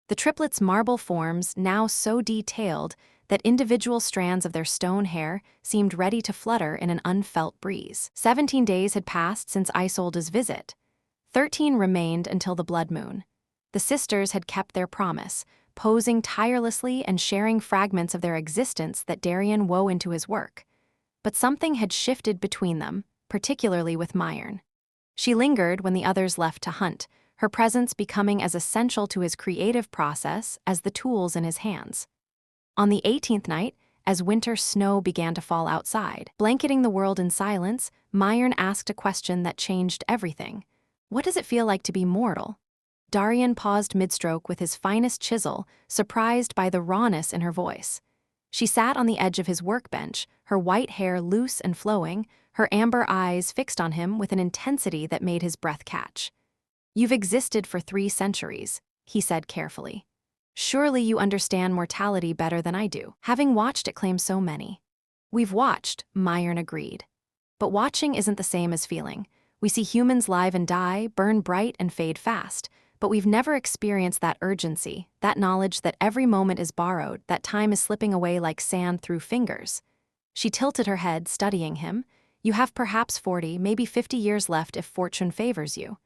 The triplets' marble forms, now so detailed that individual strands of their stone hair seemed ready to flutter in an unfelt breeze. 17 days had passed since Ysolde's visit. 13 remained until the blood moon. The sisters had kept their promise, posing tirelessly and sharing fragments of their existence that Darian wove into his work. But something had shifted between them, particularly with Myrn. She lingered when the others left to hunt, her presence becoming as essential to his creative process as the tools in his hands. On the 18th night, as winter snow began to fall outside, blanketing the world in silence, Myrn asked a question that changed everything. What does it feel like to be mortal? Darian paused mid-stroke with his finest chisel, surprised by the rawness in her voice. She sat on the edge of his workbench, her white hair loose and flowing, her amber eyes fixed on him with an intensity that made his breath catch. You've existed for 3 centuries, he said carefully. Surely you understand mortality better than I do, having watched it claim so many. We've watched, Myrn agreed. But watching isn't the same as feeling. We see humans live and die, burn bright and fade fast, but we've never experienced that urgency, that knowledge that every moment is borrowed, that time is slipping away like sand through fingers. She tilted her head, studying him. You have perhaps 40, maybe 50 years left if fortune favors you.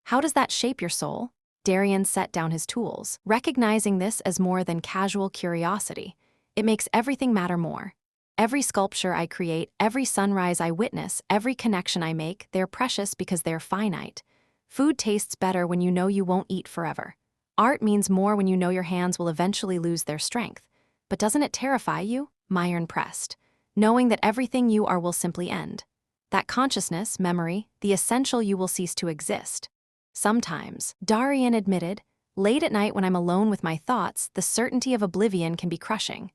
How does that shape your soul? Darian set down his tools, recognizing this as more than casual curiosity. It makes everything matter more. Every sculpture I create, every sunrise I witness, every connection I make, they're precious because they're finite. Food tastes better when you know you won't eat forever. Art means more when you know your hands will eventually lose their strength. But doesn't it terrify you? Myrn pressed, knowing that everything you are will simply end. That consciousness, memory, the essential you will cease to exist. Sometimes, Darian admitted, Late at night when I'm alone with my thoughts, the certainty of oblivion can be crushing.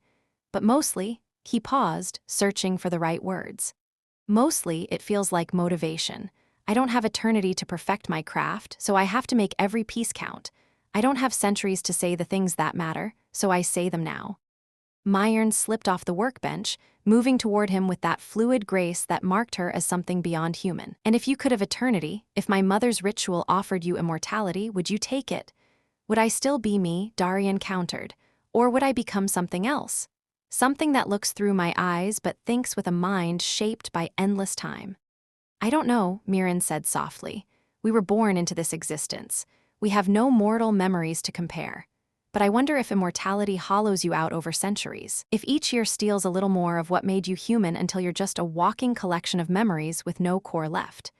But mostly, he paused, searching for the right words. Mostly, it feels like motivation. I don't have eternity to perfect my craft, so I have to make every piece count. I don't have centuries to say the things that matter, so I say them now. Myron slipped off the workbench, moving toward him with that fluid grace that marked her as something beyond human. And if you could have eternity, if my mother's ritual offered you immortality, would you take it? Would I still be me, Darian countered, or would I become something else? Something that looks through my eyes but thinks with a mind shaped by endless time. I don't know, Myron said softly. We were born into this existence. We have no mortal memories to compare. But I wonder if immortality hollows you out over centuries. If each year steals a little more of what made you human until you're just a walking collection of memories with no core left.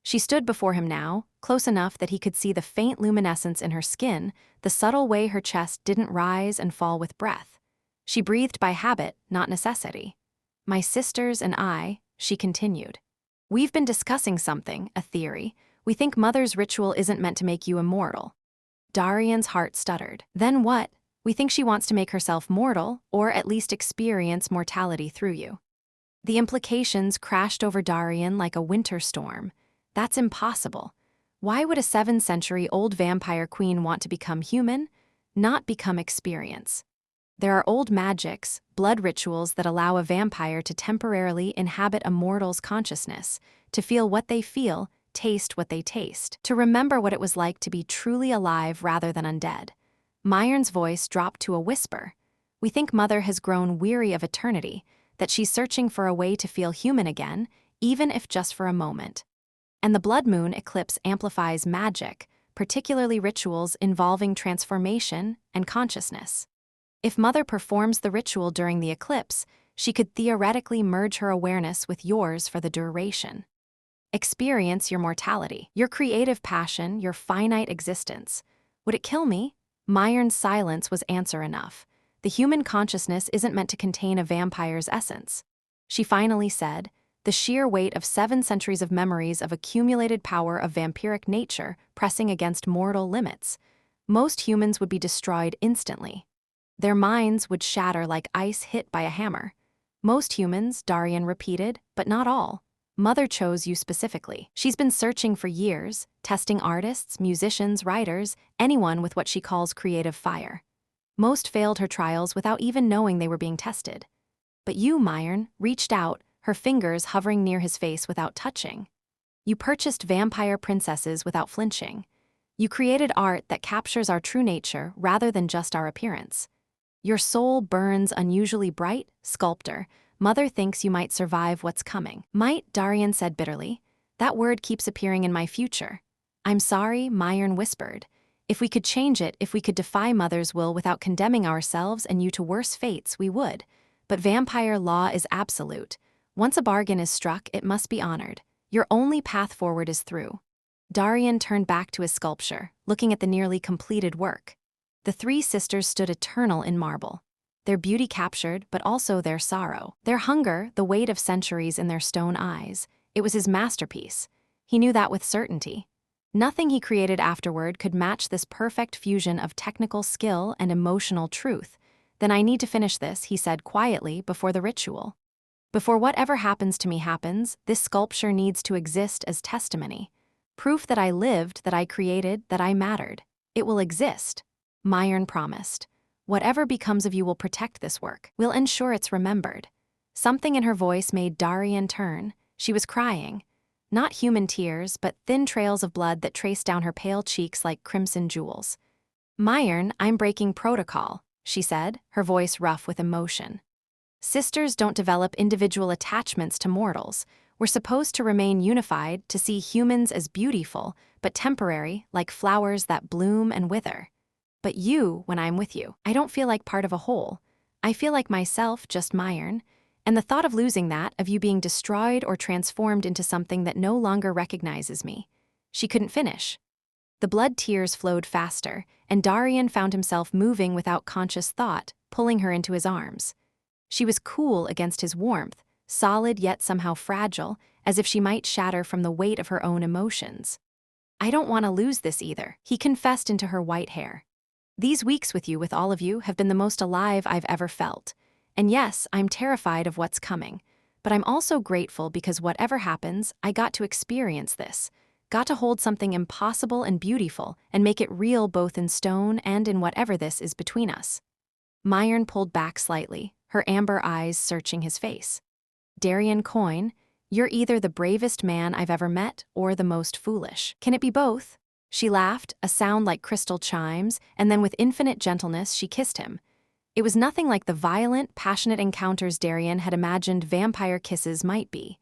She stood before him now, close enough that he could see the faint luminescence in her skin, the subtle way her chest didn't rise and fall with breath. She breathed by habit, not necessity. My sisters and I, she continued. We've been discussing something, a theory. We think Mother's ritual isn't meant to make you immortal. Darian's heart stuttered. Then what? We think she wants to make herself mortal, or at least experience mortality through you. The implications crashed over Darian like a winter storm. That's impossible. Why would a 7th-century-old vampire queen want to become human, not become experience? There are old magics, blood rituals that allow a vampire to temporarily inhabit a mortal's consciousness, to feel what they feel, taste what they taste, to remember what it was like to be truly alive rather than undead. Myron's voice dropped to a whisper. We think Mother has grown weary of eternity, that she's searching for a way to feel human again, even if just for a moment. And the blood moon eclipse amplifies magic, particularly rituals involving transformation and consciousness. If Mother performs the ritual during the eclipse, she could theoretically merge her awareness with yours for the duration. Experience your mortality, your creative passion, your finite existence. Would it kill me? Myron's silence was answer enough. The human consciousness isn't meant to contain a vampire's essence. She finally said, the sheer weight of 7 centuries of memories of accumulated power of vampiric nature pressing against mortal limits. Most humans would be destroyed instantly. Their minds would shatter like ice hit by a hammer. Most humans, Darian repeated, but not all. Mother chose you specifically. She's been searching for years, testing artists, musicians, writers, anyone with what she calls creative fire. Most failed her trials without even knowing they were being tested. But you, Myron, reached out, her fingers hovering near his face without touching. You purchased vampire princesses without flinching. You created art that captures our true nature rather than just our appearance. Your soul burns unusually bright, sculptor. Mother thinks you might survive what's coming. Might, Darian said bitterly. That word keeps appearing in my future. I'm sorry, Myron whispered. If we could change it, if we could defy Mother's will without condemning ourselves and you to worse fates, we would. But vampire law is absolute. Once a bargain is struck, it must be honored. Your only path forward is through. Darian turned back to his sculpture, looking at the nearly completed work. The 3 sisters stood eternal in marble. Their beauty captured, but also their sorrow. Their hunger, the weight of centuries in their stone eyes. It was his masterpiece. He knew that with certainty. Nothing he created afterward could match this perfect fusion of technical skill and emotional truth. Then I need to finish this, he said quietly before the ritual. Before whatever happens to me happens, this sculpture needs to exist as testimony. Proof that I lived, that I created, that I mattered. It will exist. Myron promised. Whatever becomes of you will protect this work. We'll ensure it's remembered. Something in her voice made Darian turn. She was crying. Not human tears, but thin trails of blood that traced down her pale cheeks like crimson jewels. Myron, I'm breaking protocol, she said, her voice rough with emotion. Sisters don't develop individual attachments to mortals. We're supposed to remain unified, to see humans as beautiful, but temporary, like flowers that bloom and wither. But you, when I'm with you, I don't feel like part of a whole. I feel like myself, just Myron. And the thought of losing that, of you being destroyed or transformed into something that no longer recognizes me. She couldn't finish. The blood tears flowed faster, and Darian found himself moving without conscious thought, pulling her into his arms. She was cool against his warmth, solid yet somehow fragile, as if she might shatter from the weight of her own emotions. I don't want to lose this either, he confessed into her white hair. These weeks with you, with all of you, have been the most alive I've ever felt. And yes, I'm terrified of what's coming. But I'm also grateful because whatever happens, I got to experience this. Got to hold something impossible and beautiful and make it real both in stone and in whatever this is between us. Myron pulled back slightly, her amber eyes searching his face. Darian Kovren, you're either the bravest man I've ever met or the most foolish. Can it be both? She laughed, a sound like crystal chimes, and then with infinite gentleness she kissed him. It was nothing like the violent, passionate encounters Darian had imagined vampire kisses might be.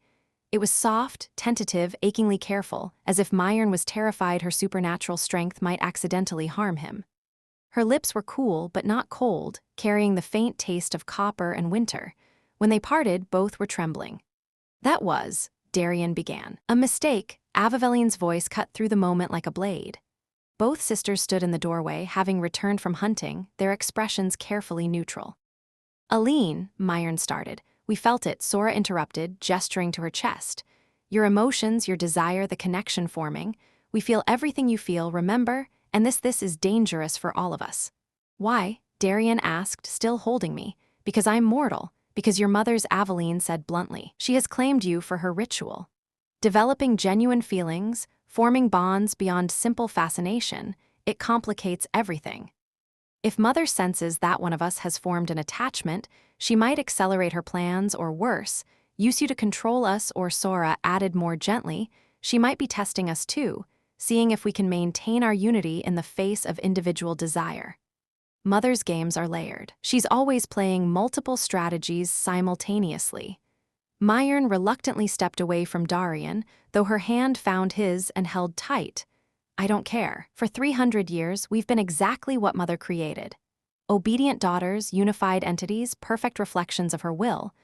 It was soft, tentative, achingly careful, as if Myron was terrified her supernatural strength might accidentally harm him. Her lips were cool but not cold, carrying the faint taste of copper and winter. When they parted, both were trembling. That was, Darian began. A mistake, Avaveline's voice cut through the moment like a blade. Both sisters stood in the doorway, having returned from hunting, their expressions carefully neutral. Aline, Myron started. We felt it, Sora interrupted, gesturing to her chest. Your emotions, your desire, the connection forming. We feel everything you feel, remember? And this is dangerous for all of us. Why? Darian asked, still holding me. Because I'm mortal. Because your mother's Aveline said bluntly. She has claimed you for her ritual. Developing genuine feelings, forming bonds beyond simple fascination, it complicates everything. If Mother senses that one of us has formed an attachment, she might accelerate her plans or worse, use you to control us, or Sora added more gently, she might be testing us too, seeing if we can maintain our unity in the face of individual desire. Mother's games are layered. She's always playing multiple strategies simultaneously. Myron reluctantly stepped away from Darian, though her hand found his and held tight. I don't care. For 300 years, we've been exactly what Mother created. Obedient daughters, unified entities, perfect reflections of her will.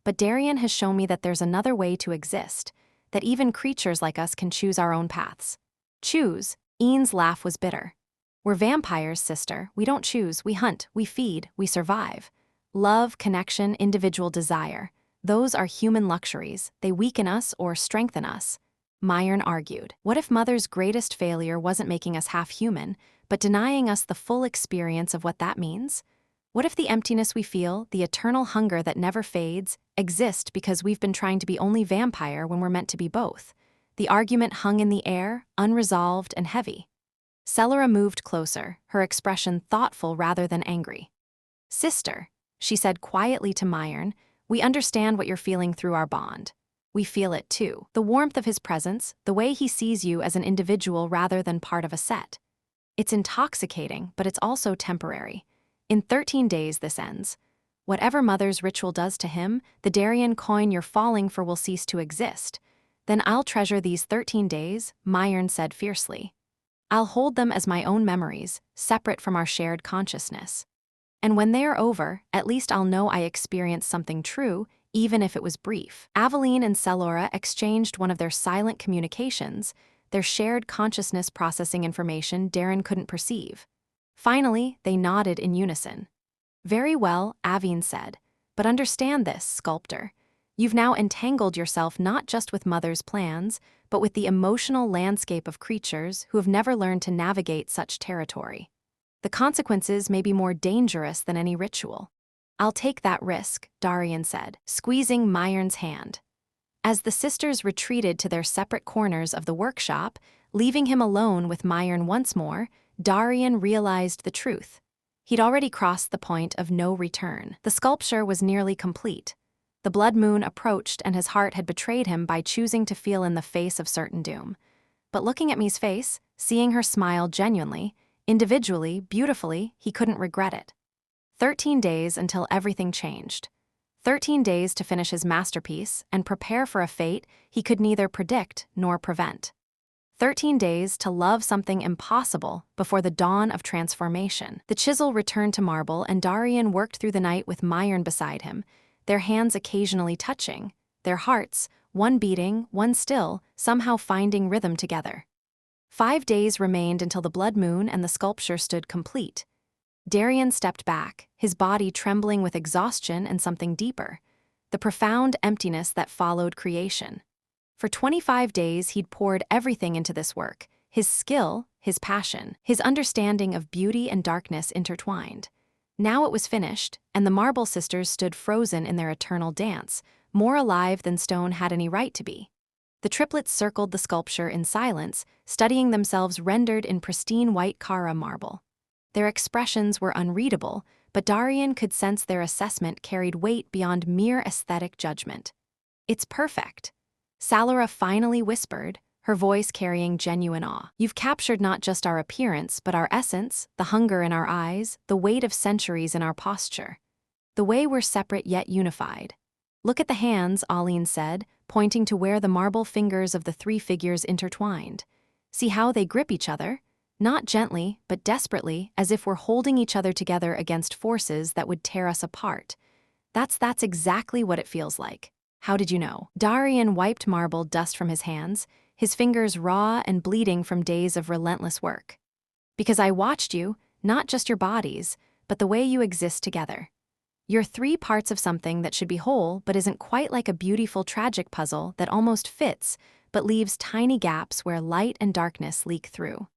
But Darian has shown me that there's another way to exist, that even creatures like us can choose our own paths. Choose? Ian's laugh was bitter. We're vampires, sister. We don't choose. We hunt, we feed, we survive. Love, connection, individual desire. Those are human luxuries. They weaken us or strengthen us. Myron argued. What if Mother's greatest failure wasn't making us half human, but denying us the full experience of what that means? What if the emptiness we feel, the eternal hunger that never fades, exist because we've been trying to be only vampire when we're meant to be both? The argument hung in the air, unresolved and heavy. Celera moved closer, her expression thoughtful rather than angry. Sister, she said quietly to Myron, we understand what you're feeling through our bond. We feel it too. The warmth of his presence, the way he sees you as an individual rather than part of a set. It's intoxicating, but it's also temporary. In 13 days this ends. Whatever Mother's ritual does to him, the Darian Kovren you're falling for will cease to exist. Then I'll treasure these 13 days, Myron said fiercely. I'll hold them as my own memories, separate from our shared consciousness. And when they are over, at least I'll know I experienced something true, even if it was brief. Aveline and Celora exchanged one of their silent communications, their shared consciousness processing information Darren couldn't perceive. Finally, they nodded in unison. Very well, Avine said. But understand this, Sculptor. You've now entangled yourself not just with Mother's plans, but with the emotional landscape of creatures who have never learned to navigate such territory. The consequences may be more dangerous than any ritual. I'll take that risk, Darian said, squeezing Myron's hand. As the sisters retreated to their separate corners of the workshop, leaving him alone with Myron once more, Darian realized the truth. He'd already crossed the point of no return. The sculpture was nearly complete. The blood moon approached and his heart had betrayed him by choosing to feel in the face of certain doom. But looking at Mi's face, seeing her smile genuinely, individually, beautifully, he couldn't regret it. 13 days until everything changed. 13 days to finish his masterpiece and prepare for a fate he could neither predict nor prevent. 13 days to love something impossible before the dawn of transformation. The chisel returned to marble and Darian worked through the night with Myron beside him, their hands occasionally touching, their hearts, one beating, one still, somehow finding rhythm together. 5 days remained until the blood moon and the sculpture stood complete. Darian stepped back, his body trembling with exhaustion and something deeper, the profound emptiness that followed creation. For 25 days he'd poured everything into this work, his skill, his passion, his understanding of beauty and darkness intertwined. Now it was finished, and the Marble Sisters stood frozen in their eternal dance, more alive than stone had any right to be. The triplets circled the sculpture in silence, studying themselves rendered in pristine white Carrara marble. Their expressions were unreadable, but Darian could sense their assessment carried weight beyond mere aesthetic judgment. "It's perfect," Salara finally whispered, her voice carrying genuine awe. "You've captured not just our appearance, but our essence, the hunger in our eyes, the weight of centuries in our posture. The way we're separate yet unified." "Look at the hands," Aline said, pointing to where the marble fingers of the three figures intertwined. "See how they grip each other? Not gently, but desperately, as if we're holding each other together against forces that would tear us apart. That's exactly what it feels like." "How did you know?" Darian wiped marble dust from his hands, his fingers raw and bleeding from days of relentless work. "Because I watched you, not just your bodies, but the way you exist together. You're three parts of something that should be whole but isn't quite, like a beautiful tragic puzzle that almost fits but leaves tiny gaps where light and darkness leak through."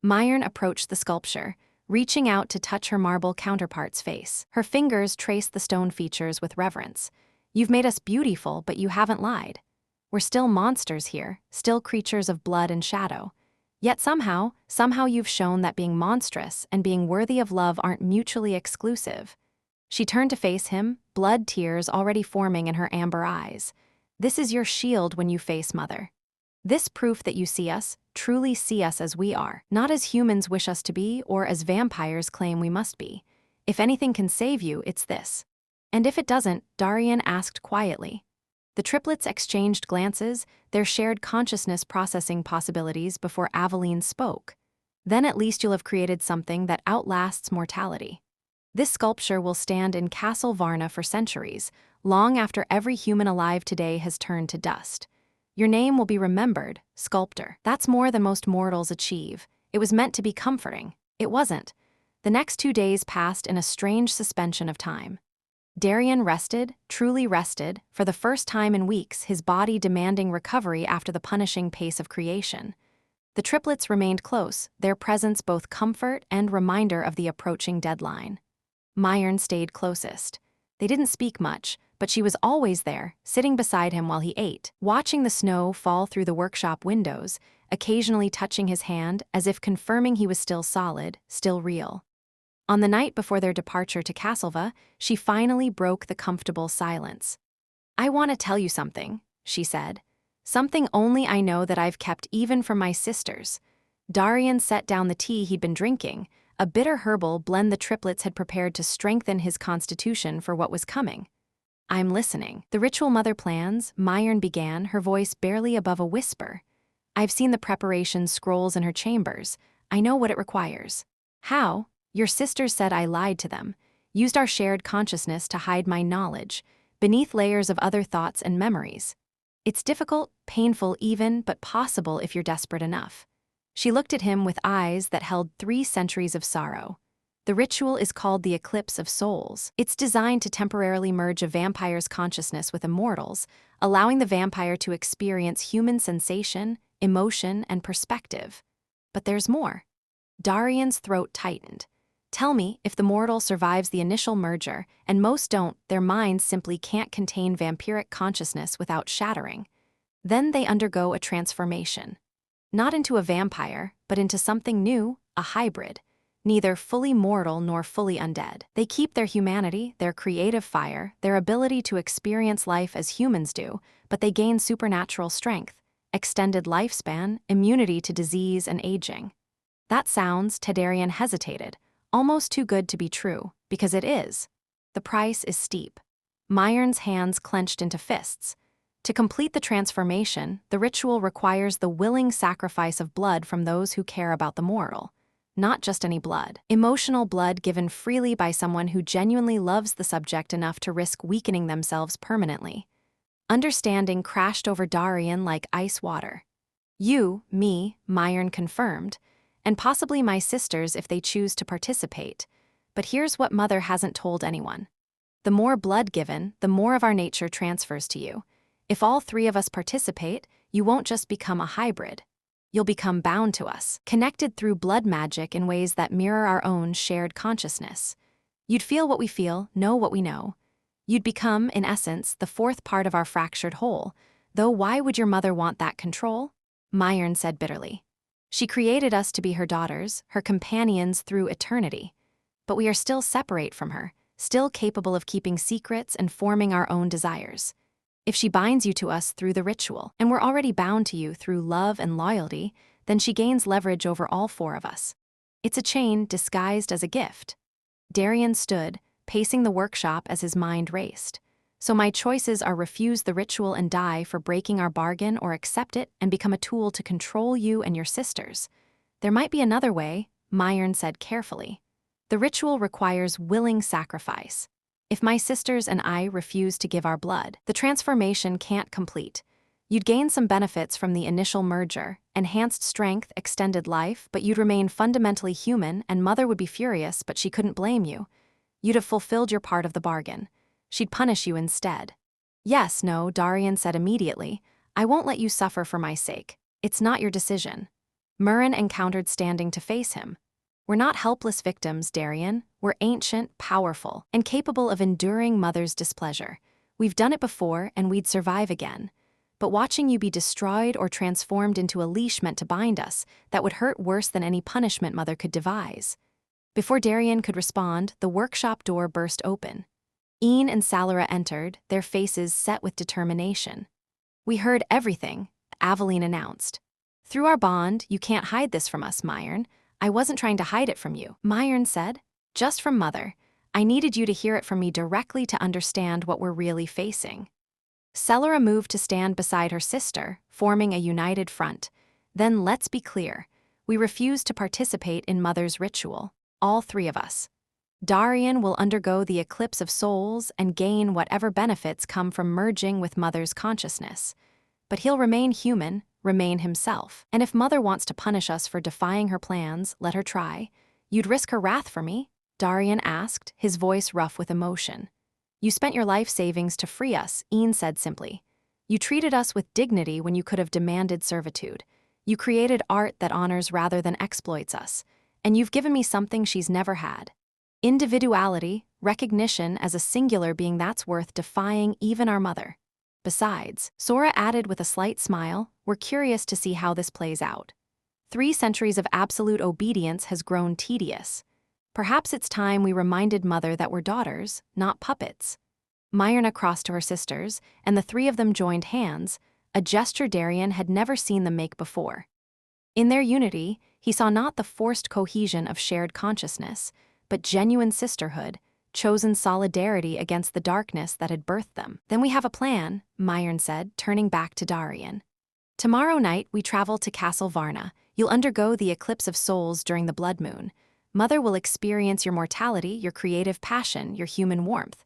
Myrn approached the sculpture, reaching out to touch her marble counterpart's face. Her fingers traced the stone features with reverence. "You've made us beautiful, but you haven't lied. We're still monsters here, still creatures of blood and shadow. Yet somehow you've shown that being monstrous and being worthy of love aren't mutually exclusive." She turned to face him, blood tears already forming in her amber eyes. "This is your shield when you face Mother. This proof that you see us, truly see us as we are, not as humans wish us to be or as vampires claim we must be. If anything can save you, it's this." "And if it doesn't?" Darian asked quietly. The triplets exchanged glances, their shared consciousness processing possibilities before Aveline spoke. "Then at least you'll have created something that outlasts mortality. This sculpture will stand in Castle Varna for centuries, long after every human alive today has turned to dust. Your name will be remembered, Sculptor. That's more than most mortals achieve. It was meant to be comforting." It wasn't. The next 2 days passed in a strange suspension of time. Darian rested, truly rested, for the first time in weeks, his body demanding recovery after the punishing pace of creation. The triplets remained close, their presence both comfort and reminder of the approaching deadline. Myrn stayed closest. They didn't speak much, but she was always there, sitting beside him while he ate, watching the snow fall through the workshop windows, occasionally touching his hand as if confirming he was still solid, still real. On the night before their departure to Castleva, she finally broke the comfortable silence. "I want to tell you something," she said. "Something only I know that I've kept even from my sisters." Darian set down the tea he'd been drinking, a bitter herbal blend the triplets had prepared to strengthen his constitution for what was coming. "I'm listening." "The ritual Mother plans," Myrn began, her voice barely above a whisper. "I've seen the preparation scrolls in her chambers. I know what it requires." "How?" "Your sisters said I lied to them, used our shared consciousness to hide my knowledge, beneath layers of other thoughts and memories. It's difficult, painful even, but possible if you're desperate enough." She looked at him with eyes that held 3 centuries of sorrow. "The ritual is called the Eclipse of Souls. It's designed to temporarily merge a vampire's consciousness with immortals, allowing the vampire to experience human sensation, emotion, and perspective. But there's more." Darian's throat tightened. "Tell me, if the mortal survives the initial merger, and most don't, their minds simply can't contain vampiric consciousness without shattering. Then they undergo a transformation. Not into a vampire, but into something new, a hybrid. Neither fully mortal nor fully undead. They keep their humanity, their creative fire, their ability to experience life as humans do, but they gain supernatural strength, extended lifespan, immunity to disease and aging." That sounds, Darian hesitated, almost too good to be true, because it is. The price is steep. Myrn's hands clenched into fists. To complete the transformation, the ritual requires the willing sacrifice of blood from those who care about the mortal. Not just any blood. Emotional blood given freely by someone who genuinely loves the subject enough to risk weakening themselves permanently. Understanding crashed over Darian like ice water. "You, me," Myrn confirmed, "and possibly my sisters if they choose to participate. But here's what Mother hasn't told anyone. The more blood given, the more of our nature transfers to you. If all 3 of us participate, you won't just become a hybrid. You'll become bound to us, connected through blood magic in ways that mirror our own shared consciousness. You'd feel what we feel, know what we know. You'd become, in essence, the fourth part of our fractured whole. Though why would your mother want that control? Myrn said bitterly. She created us to be her daughters, her companions through eternity. But we are still separate from her, still capable of keeping secrets and forming our own desires. If she binds you to us through the ritual, and we're already bound to you through love and loyalty, then she gains leverage over all four of us. It's a chain disguised as a gift. Darian stood, pacing the workshop as his mind raced. So my choices are refuse the ritual and die for breaking our bargain, or accept it and become a tool to control you and your sisters. There might be another way, Myrn said carefully. The ritual requires willing sacrifice. If my sisters and I refuse to give our blood, the transformation can't complete. You'd gain some benefits from the initial merger, enhanced strength, extended life, but you'd remain fundamentally human, and Mother would be furious, but she couldn't blame you. You'd have fulfilled your part of the bargain. She'd punish you instead. Yes, no, Darian said immediately. I won't let you suffer for my sake. It's not your decision. Myrn encountered standing to face him. We're not helpless victims, Darian. We're ancient, powerful, and capable of enduring Mother's displeasure. We've done it before, and we'd survive again. But watching you be destroyed or transformed into a leash meant to bind us, that would hurt worse than any punishment Mother could devise. Before Darian could respond, the workshop door burst open. Ian and Salara entered, their faces set with determination. We heard everything, Aveline announced. Through our bond, you can't hide this from us, Myrn. I wasn't trying to hide it from you, Myrn said. Just from Mother. I needed you to hear it from me directly to understand what we're really facing. Salara moved to stand beside her sister, forming a united front. Then let's be clear. We refuse to participate in Mother's ritual, all three of us. Darian will undergo the eclipse of souls and gain whatever benefits come from merging with Mother's consciousness. But he'll remain human, remain himself. And if Mother wants to punish us for defying her plans, let her try. You'd risk her wrath for me? Darian asked, his voice rough with emotion. You spent your life savings to free us, Ian said simply. You treated us with dignity when you could have demanded servitude. You created art that honors rather than exploits us. And you've given me something she's never had. Individuality, recognition as a singular being that's worth defying even our mother. Besides, Sora added with a slight smile, we're curious to see how this plays out. 3 centuries of absolute obedience has grown tedious. Perhaps it's time we reminded Mother that we're daughters, not puppets. Myrna crossed to her sisters, and the 3 of them joined hands, a gesture Darian had never seen them make before. In their unity, he saw not the forced cohesion of shared consciousness, but genuine sisterhood, chosen solidarity against the darkness that had birthed them. Then we have a plan, Myrn said, turning back to Darian. Tomorrow night we travel to Castle Varna. You'll undergo the eclipse of souls during the blood moon. Mother will experience your mortality, your creative passion, your human warmth.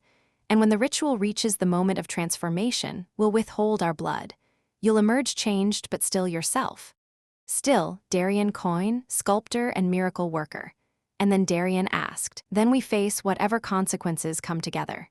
And when the ritual reaches the moment of transformation, we'll withhold our blood. You'll emerge changed but still yourself. Still, Darian Coin, sculptor and miracle worker. And then Darian asked, then we face whatever consequences come together.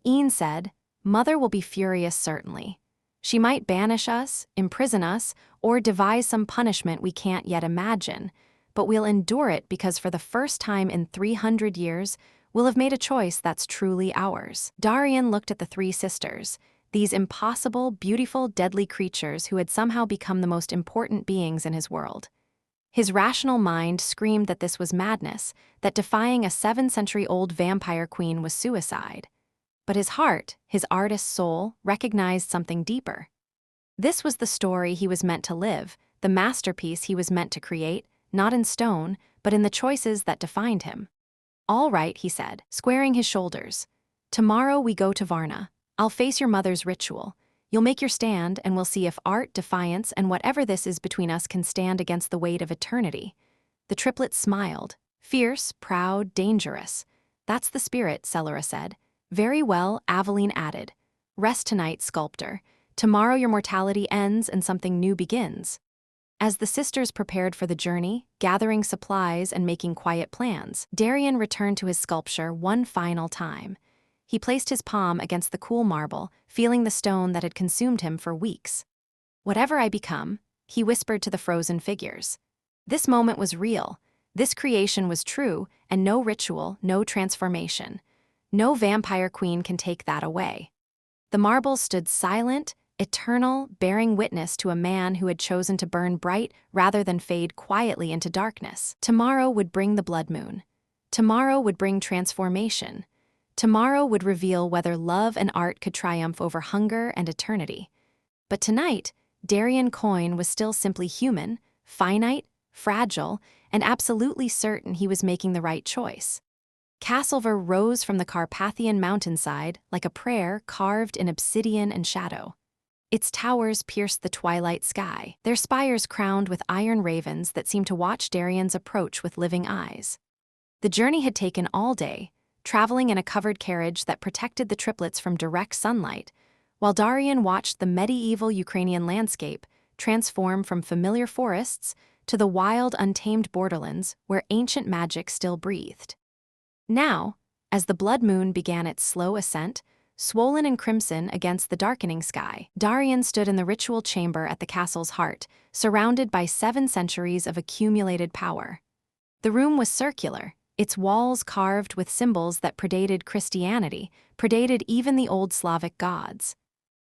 Ian said, Mother will be furious certainly. She might banish us, imprison us, or devise some punishment we can't yet imagine, but we'll endure it because for the first time in 300 years, we'll have made a choice that's truly ours. Darian looked at the 3 sisters, these impossible, beautiful, deadly creatures who had somehow become the most important beings in his world. His rational mind screamed that this was madness, that defying a 7-century-old vampire queen was suicide. But his heart, his artist's soul, recognized something deeper. This was the story he was meant to live, the masterpiece he was meant to create, not in stone, but in the choices that defined him. All right, he said, squaring his shoulders. Tomorrow we go to Varna. I'll face your mother's ritual. You'll make your stand, and we'll see if art, defiance, and whatever this is between us can stand against the weight of eternity. The triplets smiled. Fierce, proud, dangerous. That's the spirit, Salara said. Very well, Aveline added. Rest tonight, sculptor. Tomorrow your mortality ends and something new begins. As the sisters prepared for the journey, gathering supplies and making quiet plans, Darian returned to his sculpture one final time. He placed his palm against the cool marble, feeling the stone that had consumed him for weeks. Whatever I become, he whispered to the frozen figures. This moment was real. This creation was true, and no ritual, no transformation. No vampire queen can take that away. The marbles stood silent, eternal, bearing witness to a man who had chosen to burn bright rather than fade quietly into darkness. Tomorrow would bring the blood moon. Tomorrow would bring transformation. Tomorrow would reveal whether love and art could triumph over hunger and eternity. But tonight, Darian Kovren was still simply human, finite, fragile, and absolutely certain he was making the right choice. Castlver rose from the Carpathian mountainside like a prayer carved in obsidian and shadow. Its towers pierced the twilight sky, their spires crowned with iron ravens that seemed to watch Darian's approach with living eyes. The journey had taken all day, traveling in a covered carriage that protected the triplets from direct sunlight, while Darian watched the medieval Ukrainian landscape transform from familiar forests to the wild, untamed borderlands where ancient magic still breathed. Now, as the blood moon began its slow ascent, swollen and crimson against the darkening sky, Darian stood in the ritual chamber at the castle's heart, surrounded by 7 centuries of accumulated power. The room was circular, its walls carved with symbols that predated Christianity, predated even the old Slavic gods.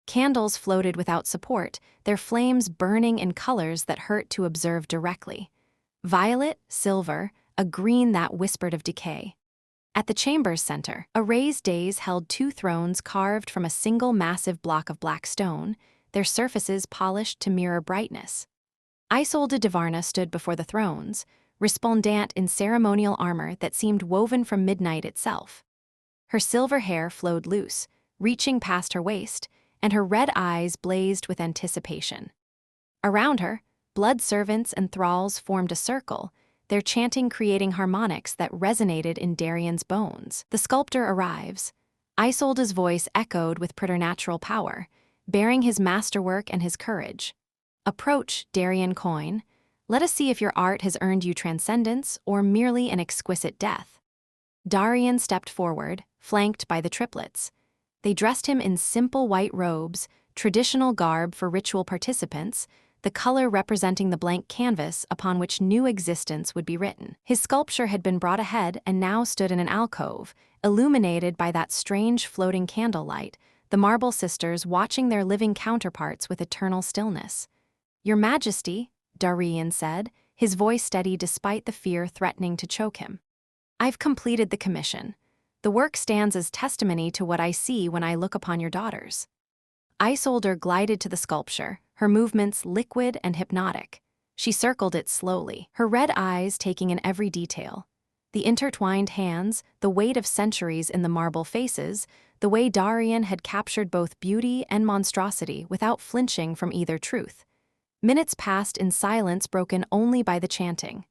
Candles floated without support, their flames burning in colors that hurt to observe directly. Violet, silver, a green that whispered of decay. At the chamber's center, a raised dais held 2 thrones carved from a single massive block of black stone, their surfaces polished to mirror brightness. Ysolde de Vharna stood before the thrones, resplendent in ceremonial armor that seemed woven from midnight itself. Her silver hair flowed loose, reaching past her waist, and her red eyes blazed with anticipation. Around her, blood servants and thralls formed a circle, their chanting creating harmonics that resonated in Darian's bones. The sculptor arrives. Ysolde's voice echoed with preternatural power, bearing his masterwork and his courage. Approach, Darian Kovren. Let us see if your art has earned you transcendence or merely an exquisite death. Darian stepped forward, flanked by the triplets. They dressed him in simple white robes, traditional garb for ritual participants, the color representing the blank canvas upon which new existence would be written. His sculpture had been brought ahead and now stood in an alcove, illuminated by that strange floating candlelight, the marble sisters watching their living counterparts with eternal stillness. "Your Majesty," Darian said, his voice steady despite the fear threatening to choke him. "I've completed the commission. The work stands as testimony to what I see when I look upon your daughters." Ysolde glided to the sculpture, her movements liquid and hypnotic. She circled it slowly, her red eyes taking in every detail. The intertwined hands, the weight of centuries in the marble faces, the way Darian had captured both beauty and monstrosity without flinching from either truth. Minutes passed in silence broken only by the chanting.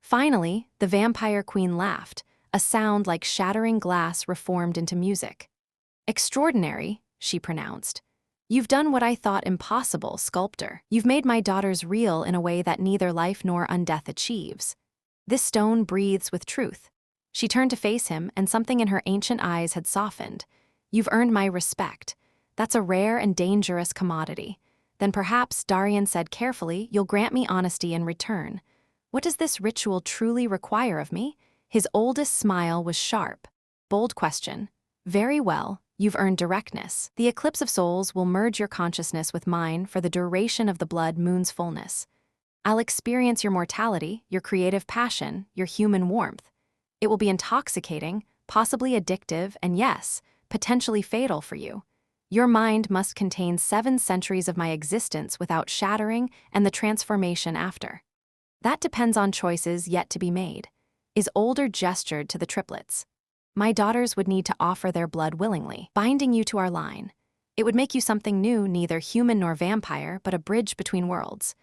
Finally, the vampire queen laughed, a sound like shattering glass reformed into music. "Extraordinary," she pronounced. "You've done what I thought impossible, sculptor. You've made my daughters real in a way that neither life nor undeath achieves. This stone breathes with truth." She turned to face him, and something in her ancient eyes had softened. "You've earned my respect. That's a rare and dangerous commodity. Then perhaps," Darian said carefully, "you'll grant me honesty in return. What does this ritual truly require of me?" His oldest smile was sharp. "Bold question. Very well. You've earned directness. The eclipse of souls will merge your consciousness with mine for the duration of the blood moon's fullness. I'll experience your mortality, your creative passion, your human warmth. It will be intoxicating, possibly addictive, and yes, potentially fatal for you. Your mind must contain 7 centuries of my existence without shattering and the transformation after. That depends on choices yet to be made." Ysolde gestured to the triplets. "My daughters would need to offer their blood willingly, binding you to our line. It would make you something new, neither human nor vampire, but a bridge between worlds.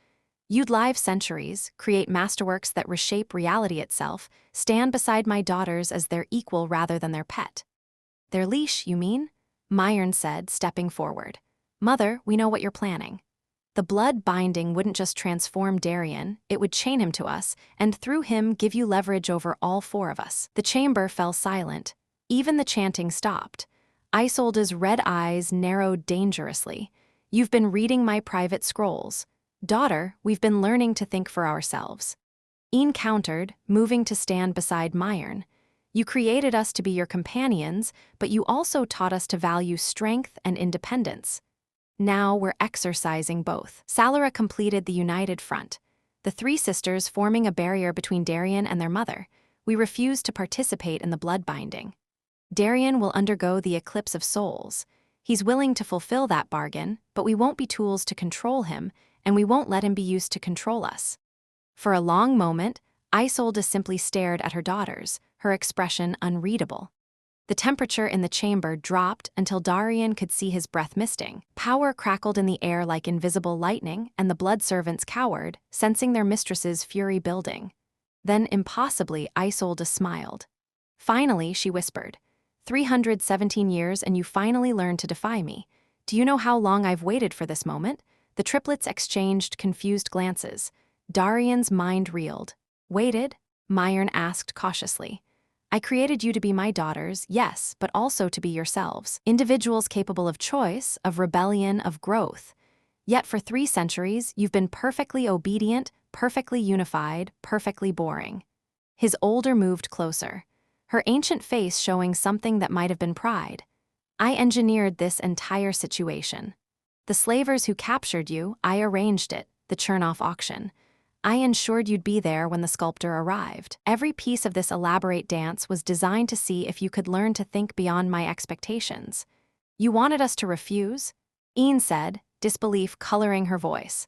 You'd live centuries, create masterworks that reshape reality itself, stand beside my daughters as their equal rather than their pet." "Their leash, you mean?" Myron said, stepping forward. "Mother, we know what you're planning. The blood binding wouldn't just transform Darian, it would chain him to us, and through him give you leverage over all 4 of us." The chamber fell silent. Even the chanting stopped. Ysolde's red eyes narrowed dangerously. "You've been reading my private scrolls." "Daughter, we've been learning to think for ourselves." Ian countered, moving to stand beside Myrn. "You created us to be your companions, but you also taught us to value strength and independence. Now we're exercising both." Salara completed the united front, the three sisters forming a barrier between Darian and their mother. "We refuse to participate in the blood binding. Darian will undergo the eclipse of souls. He's willing to fulfill that bargain, but we won't be tools to control him, and we won't let him be used to control us." For a long moment, Ysolde simply stared at her daughters, her expression unreadable. The temperature in the chamber dropped until Darian could see his breath misting. Power crackled in the air like invisible lightning, and the blood servants cowered, sensing their mistress's fury building. Then, impossibly, Ysolde smiled. Finally, she whispered, 317 years and you finally learned to defy me. Do you know how long I've waited for this moment?" The triplets exchanged confused glances. Darian's mind reeled. "Waited?" Myrn asked cautiously. "I created you to be my daughters, yes, but also to be yourselves. Individuals capable of choice, of rebellion, of growth. Yet for 3 centuries, you've been perfectly obedient, perfectly unified, perfectly boring." His older moved closer, her ancient face showing something that might have been pride. "I engineered this entire situation. The slavers who captured you, I arranged it, the Chernoff auction. I ensured you'd be there when the sculptor arrived. Every piece of this elaborate dance was designed to see if you could learn to think beyond my expectations." "You wanted us to refuse?" Ian said, disbelief coloring her voice.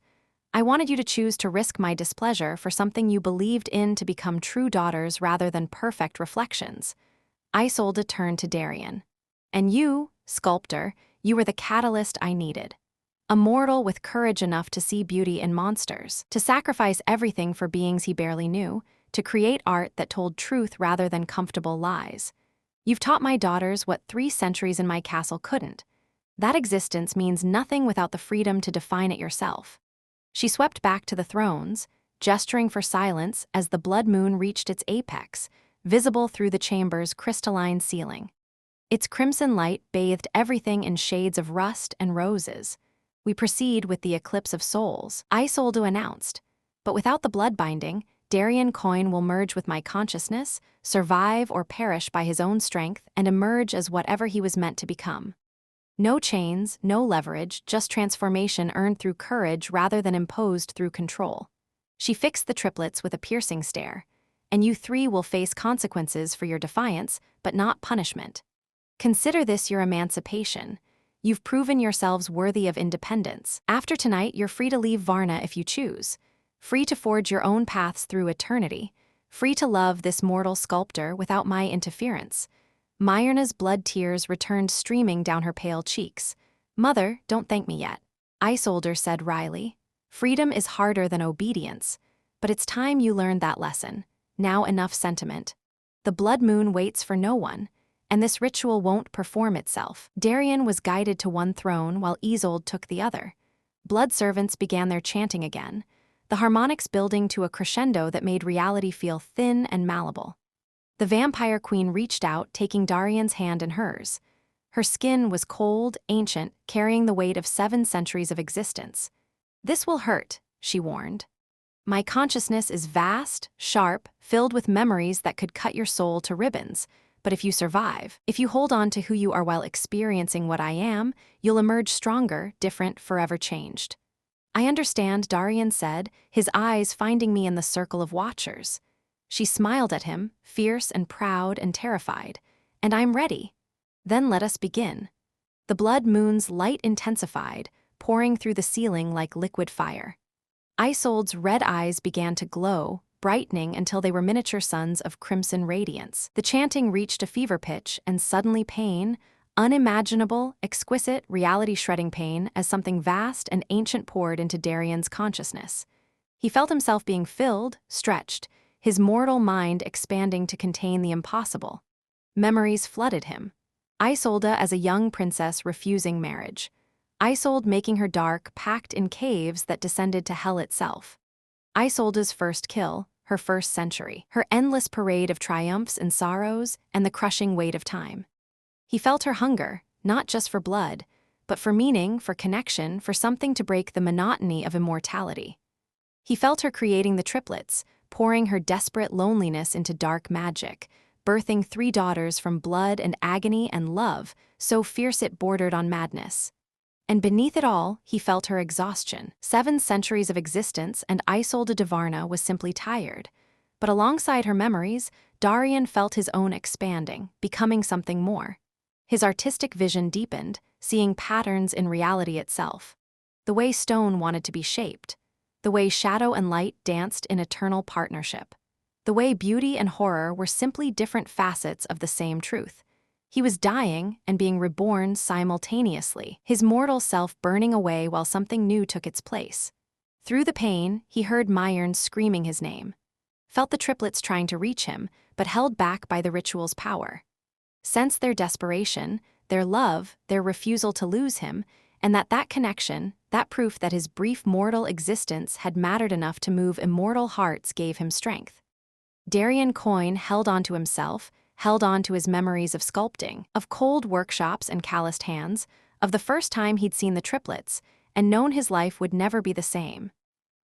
"I wanted you to choose to risk my displeasure for something you believed in to become true daughters rather than perfect reflections." Ysolde turned to Darian. "And you, Sculptor, you were the catalyst I needed. A mortal with courage enough to see beauty in monsters, to sacrifice everything for beings he barely knew, to create art that told truth rather than comfortable lies. You've taught my daughters what 3 centuries in my castle couldn't. That existence means nothing without the freedom to define it yourself." She swept back to the thrones, gesturing for silence as the blood moon reached its apex, visible through the chamber's crystalline ceiling. Its crimson light bathed everything in shades of rust and roses. "We proceed with the eclipse of souls," Ysolde announced. "But without the blood binding, Darian Coin will merge with my consciousness, survive or perish by his own strength, and emerge as whatever he was meant to become. No chains, no leverage, just transformation earned through courage rather than imposed through control." She fixed the triplets with a piercing stare. "And you 3 will face consequences for your defiance, but not punishment. Consider this your emancipation. You've proven yourselves worthy of independence. After tonight, you're free to leave Varna if you choose. Free to forge your own paths through eternity. Free to love this mortal sculptor without my interference." Myrna's blood tears returned streaming down her pale cheeks. "Mother, don't thank me yet," Ysolde said wryly. "Freedom is harder than obedience. But it's time you learned that lesson. Now enough sentiment. The blood moon waits for no one, and this ritual won't perform itself." Darian was guided to one throne while Ysolde took the other. Blood servants began their chanting again, the harmonics building to a crescendo that made reality feel thin and malleable. The vampire queen reached out, taking Darian's hand in hers. Her skin was cold, ancient, carrying the weight of 7 centuries of existence. "This will hurt," she warned. "My consciousness is vast, sharp, filled with memories that could cut your soul to ribbons. But if you survive, if you hold on to who you are while experiencing what I am, you'll emerge stronger, different, forever changed." "I understand," Darian said, his eyes finding me in the circle of watchers. She smiled at him, fierce and proud and terrified. "And I'm ready. Then let us begin." The blood moon's light intensified, pouring through the ceiling like liquid fire. Ysolde's red eyes began to glow, brightening until they were miniature suns of crimson radiance. The chanting reached a fever pitch, and suddenly pain, unimaginable, exquisite, reality-shredding pain, as something vast and ancient poured into Darian's consciousness. He felt himself being filled, stretched, his mortal mind expanding to contain the impossible. Memories flooded him. Ysolde as a young princess refusing marriage. Ysolde making her dark, packed in caves that descended to hell itself. Ysolde's first kill, her first century, her endless parade of triumphs and sorrows, and the crushing weight of time. He felt her hunger, not just for blood, but for meaning, for connection, for something to break the monotony of immortality. He felt her creating the triplets, pouring her desperate loneliness into dark magic, birthing 3 daughters from blood and agony and love, so fierce it bordered on madness. And beneath it all, he felt her exhaustion. 7 centuries of existence, and Ysolde de Vharna was simply tired. But alongside her memories, Darian felt his own expanding, becoming something more. His artistic vision deepened, seeing patterns in reality itself. The way stone wanted to be shaped. The way shadow and light danced in eternal partnership. The way beauty and horror were simply different facets of the same truth. He was dying and being reborn simultaneously, his mortal self burning away while something new took its place. Through the pain, he heard Myrn screaming his name. Felt the triplets trying to reach him, but held back by the ritual's power. Sensed their desperation, their love, their refusal to lose him, and that connection, that proof that his brief mortal existence had mattered enough to move immortal hearts, gave him strength. Darian Kovren held on to himself, held on to his memories of sculpting, of cold workshops and calloused hands, of the first time he'd seen the triplets, and known his life would never be the same.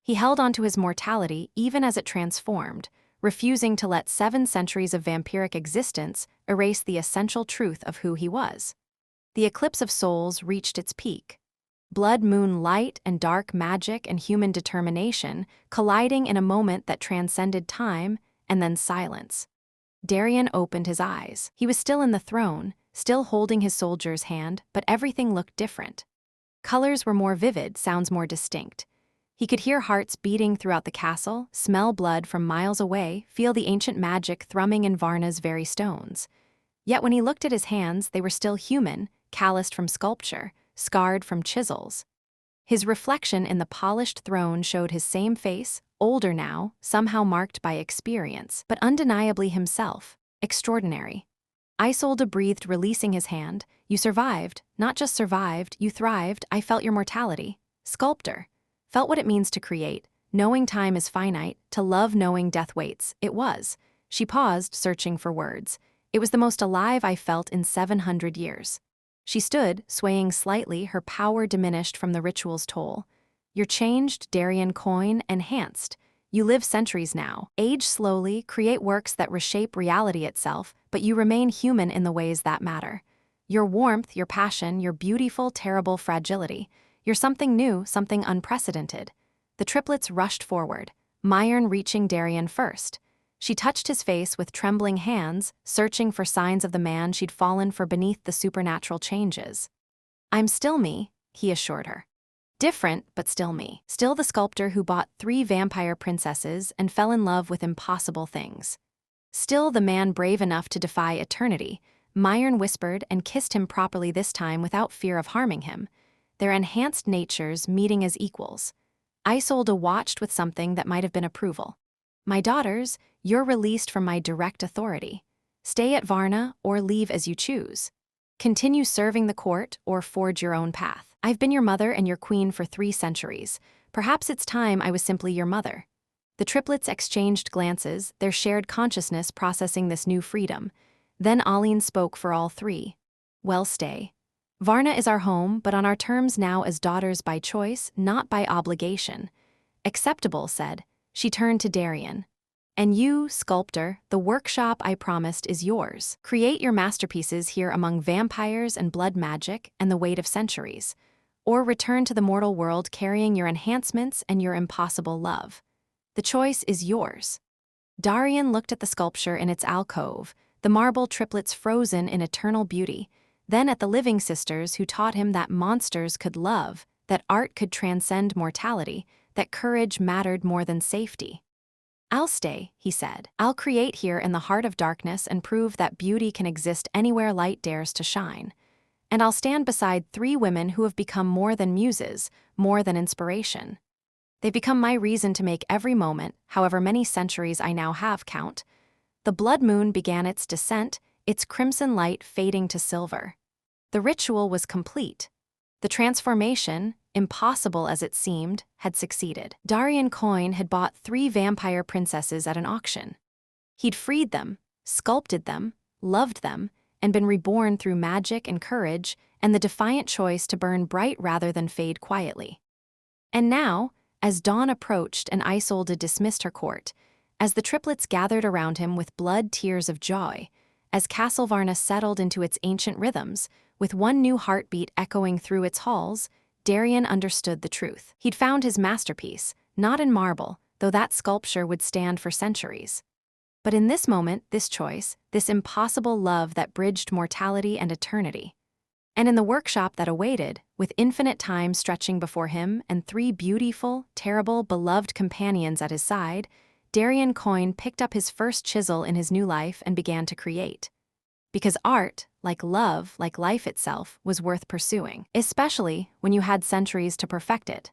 He held on to his mortality even as it transformed, refusing to let 7 centuries of vampiric existence erase the essential truth of who he was. The eclipse of souls reached its peak. Blood moon light and dark magic and human determination colliding in a moment that transcended time and then silence. Darian opened his eyes. He was still in the throne, still holding his soldier's hand, but everything looked different. Colors were more vivid, sounds more distinct. He could hear hearts beating throughout the castle, smell blood from miles away, feel the ancient magic thrumming in Vharna's very stones. Yet when he looked at his hands, they were still human, calloused from sculpture, scarred from chisels. His reflection in the polished throne showed his same face, older now, somehow marked by experience, but undeniably himself, extraordinary. Ysolde breathed, releasing his hand. "You survived, not just survived, you thrived. I felt your mortality. Sculptor. Felt what it means to create, knowing time is finite, to love knowing death waits." It was. She paused, searching for words. It was the most alive I felt in 700 years. She stood, swaying slightly, her power diminished from the ritual's toll. "You're changed, Darian Kovren, enhanced. You live centuries now, age slowly, create works that reshape reality itself, but you remain human in the ways that matter. Your warmth, your passion, your beautiful, terrible fragility. You're something new, something unprecedented." The triplets rushed forward, Myrn reaching Darian first. She touched his face with trembling hands, searching for signs of the man she'd fallen for beneath the supernatural changes. "I'm still me," he assured her. "Different, but still me. Still the sculptor who bought 3 vampire princesses and fell in love with impossible things. Still the man brave enough to defy eternity," Myrn whispered and kissed him properly this time without fear of harming him. Their enhanced natures meeting as equals. Ysolde watched with something that might have been approval. "My daughters, you're released from my direct authority. Stay at Vharna or leave as you choose. Continue serving the court or forge your own path. I've been your mother and your queen for 3 centuries. Perhaps it's time I was simply your mother." The triplets exchanged glances, their shared consciousness processing this new freedom. Then Aline spoke for all 3. "Well, stay. Vharna is our home, but on our terms now as daughters by choice, not by obligation." "Acceptable," said. She turned to Darian. "And you, sculptor, the workshop I promised is yours. Create your masterpieces here among vampires and blood magic and the weight of centuries. Or return to the mortal world carrying your enhancements and your impossible love. The choice is yours." Darian looked at the sculpture in its alcove, the marble triplets frozen in eternal beauty, then at the living sisters who taught him that monsters could love, that art could transcend mortality, that courage mattered more than safety. "I'll stay," he said. "I'll create here in the heart of darkness and prove that beauty can exist anywhere light dares to shine. And I'll stand beside 3 women who have become more than muses, more than inspiration. They've become my reason to make every moment, however many centuries I now have, count." The blood moon began its descent, its crimson light fading to silver. The ritual was complete. The transformation, impossible as it seemed, had succeeded. Darian Kovren had bought 3 vampire princesses at an auction. He'd freed them, sculpted them, loved them, and been reborn through magic and courage and the defiant choice to burn bright rather than fade quietly. And now, as dawn approached and Ysolde dismissed her court, as the triplets gathered around him with blood tears of joy, as Castle Varna settled into its ancient rhythms, with one new heartbeat echoing through its halls, Darian understood the truth. He'd found his masterpiece, not in marble, though that sculpture would stand for centuries. But in this moment, this choice, this impossible love that bridged mortality and eternity. And in the workshop that awaited, with infinite time stretching before him and 3 beautiful, terrible, beloved companions at his side, Darian Kovren picked up his first chisel in his new life and began to create. Because art, like love, like life itself, was worth pursuing, especially when you had centuries to perfect it.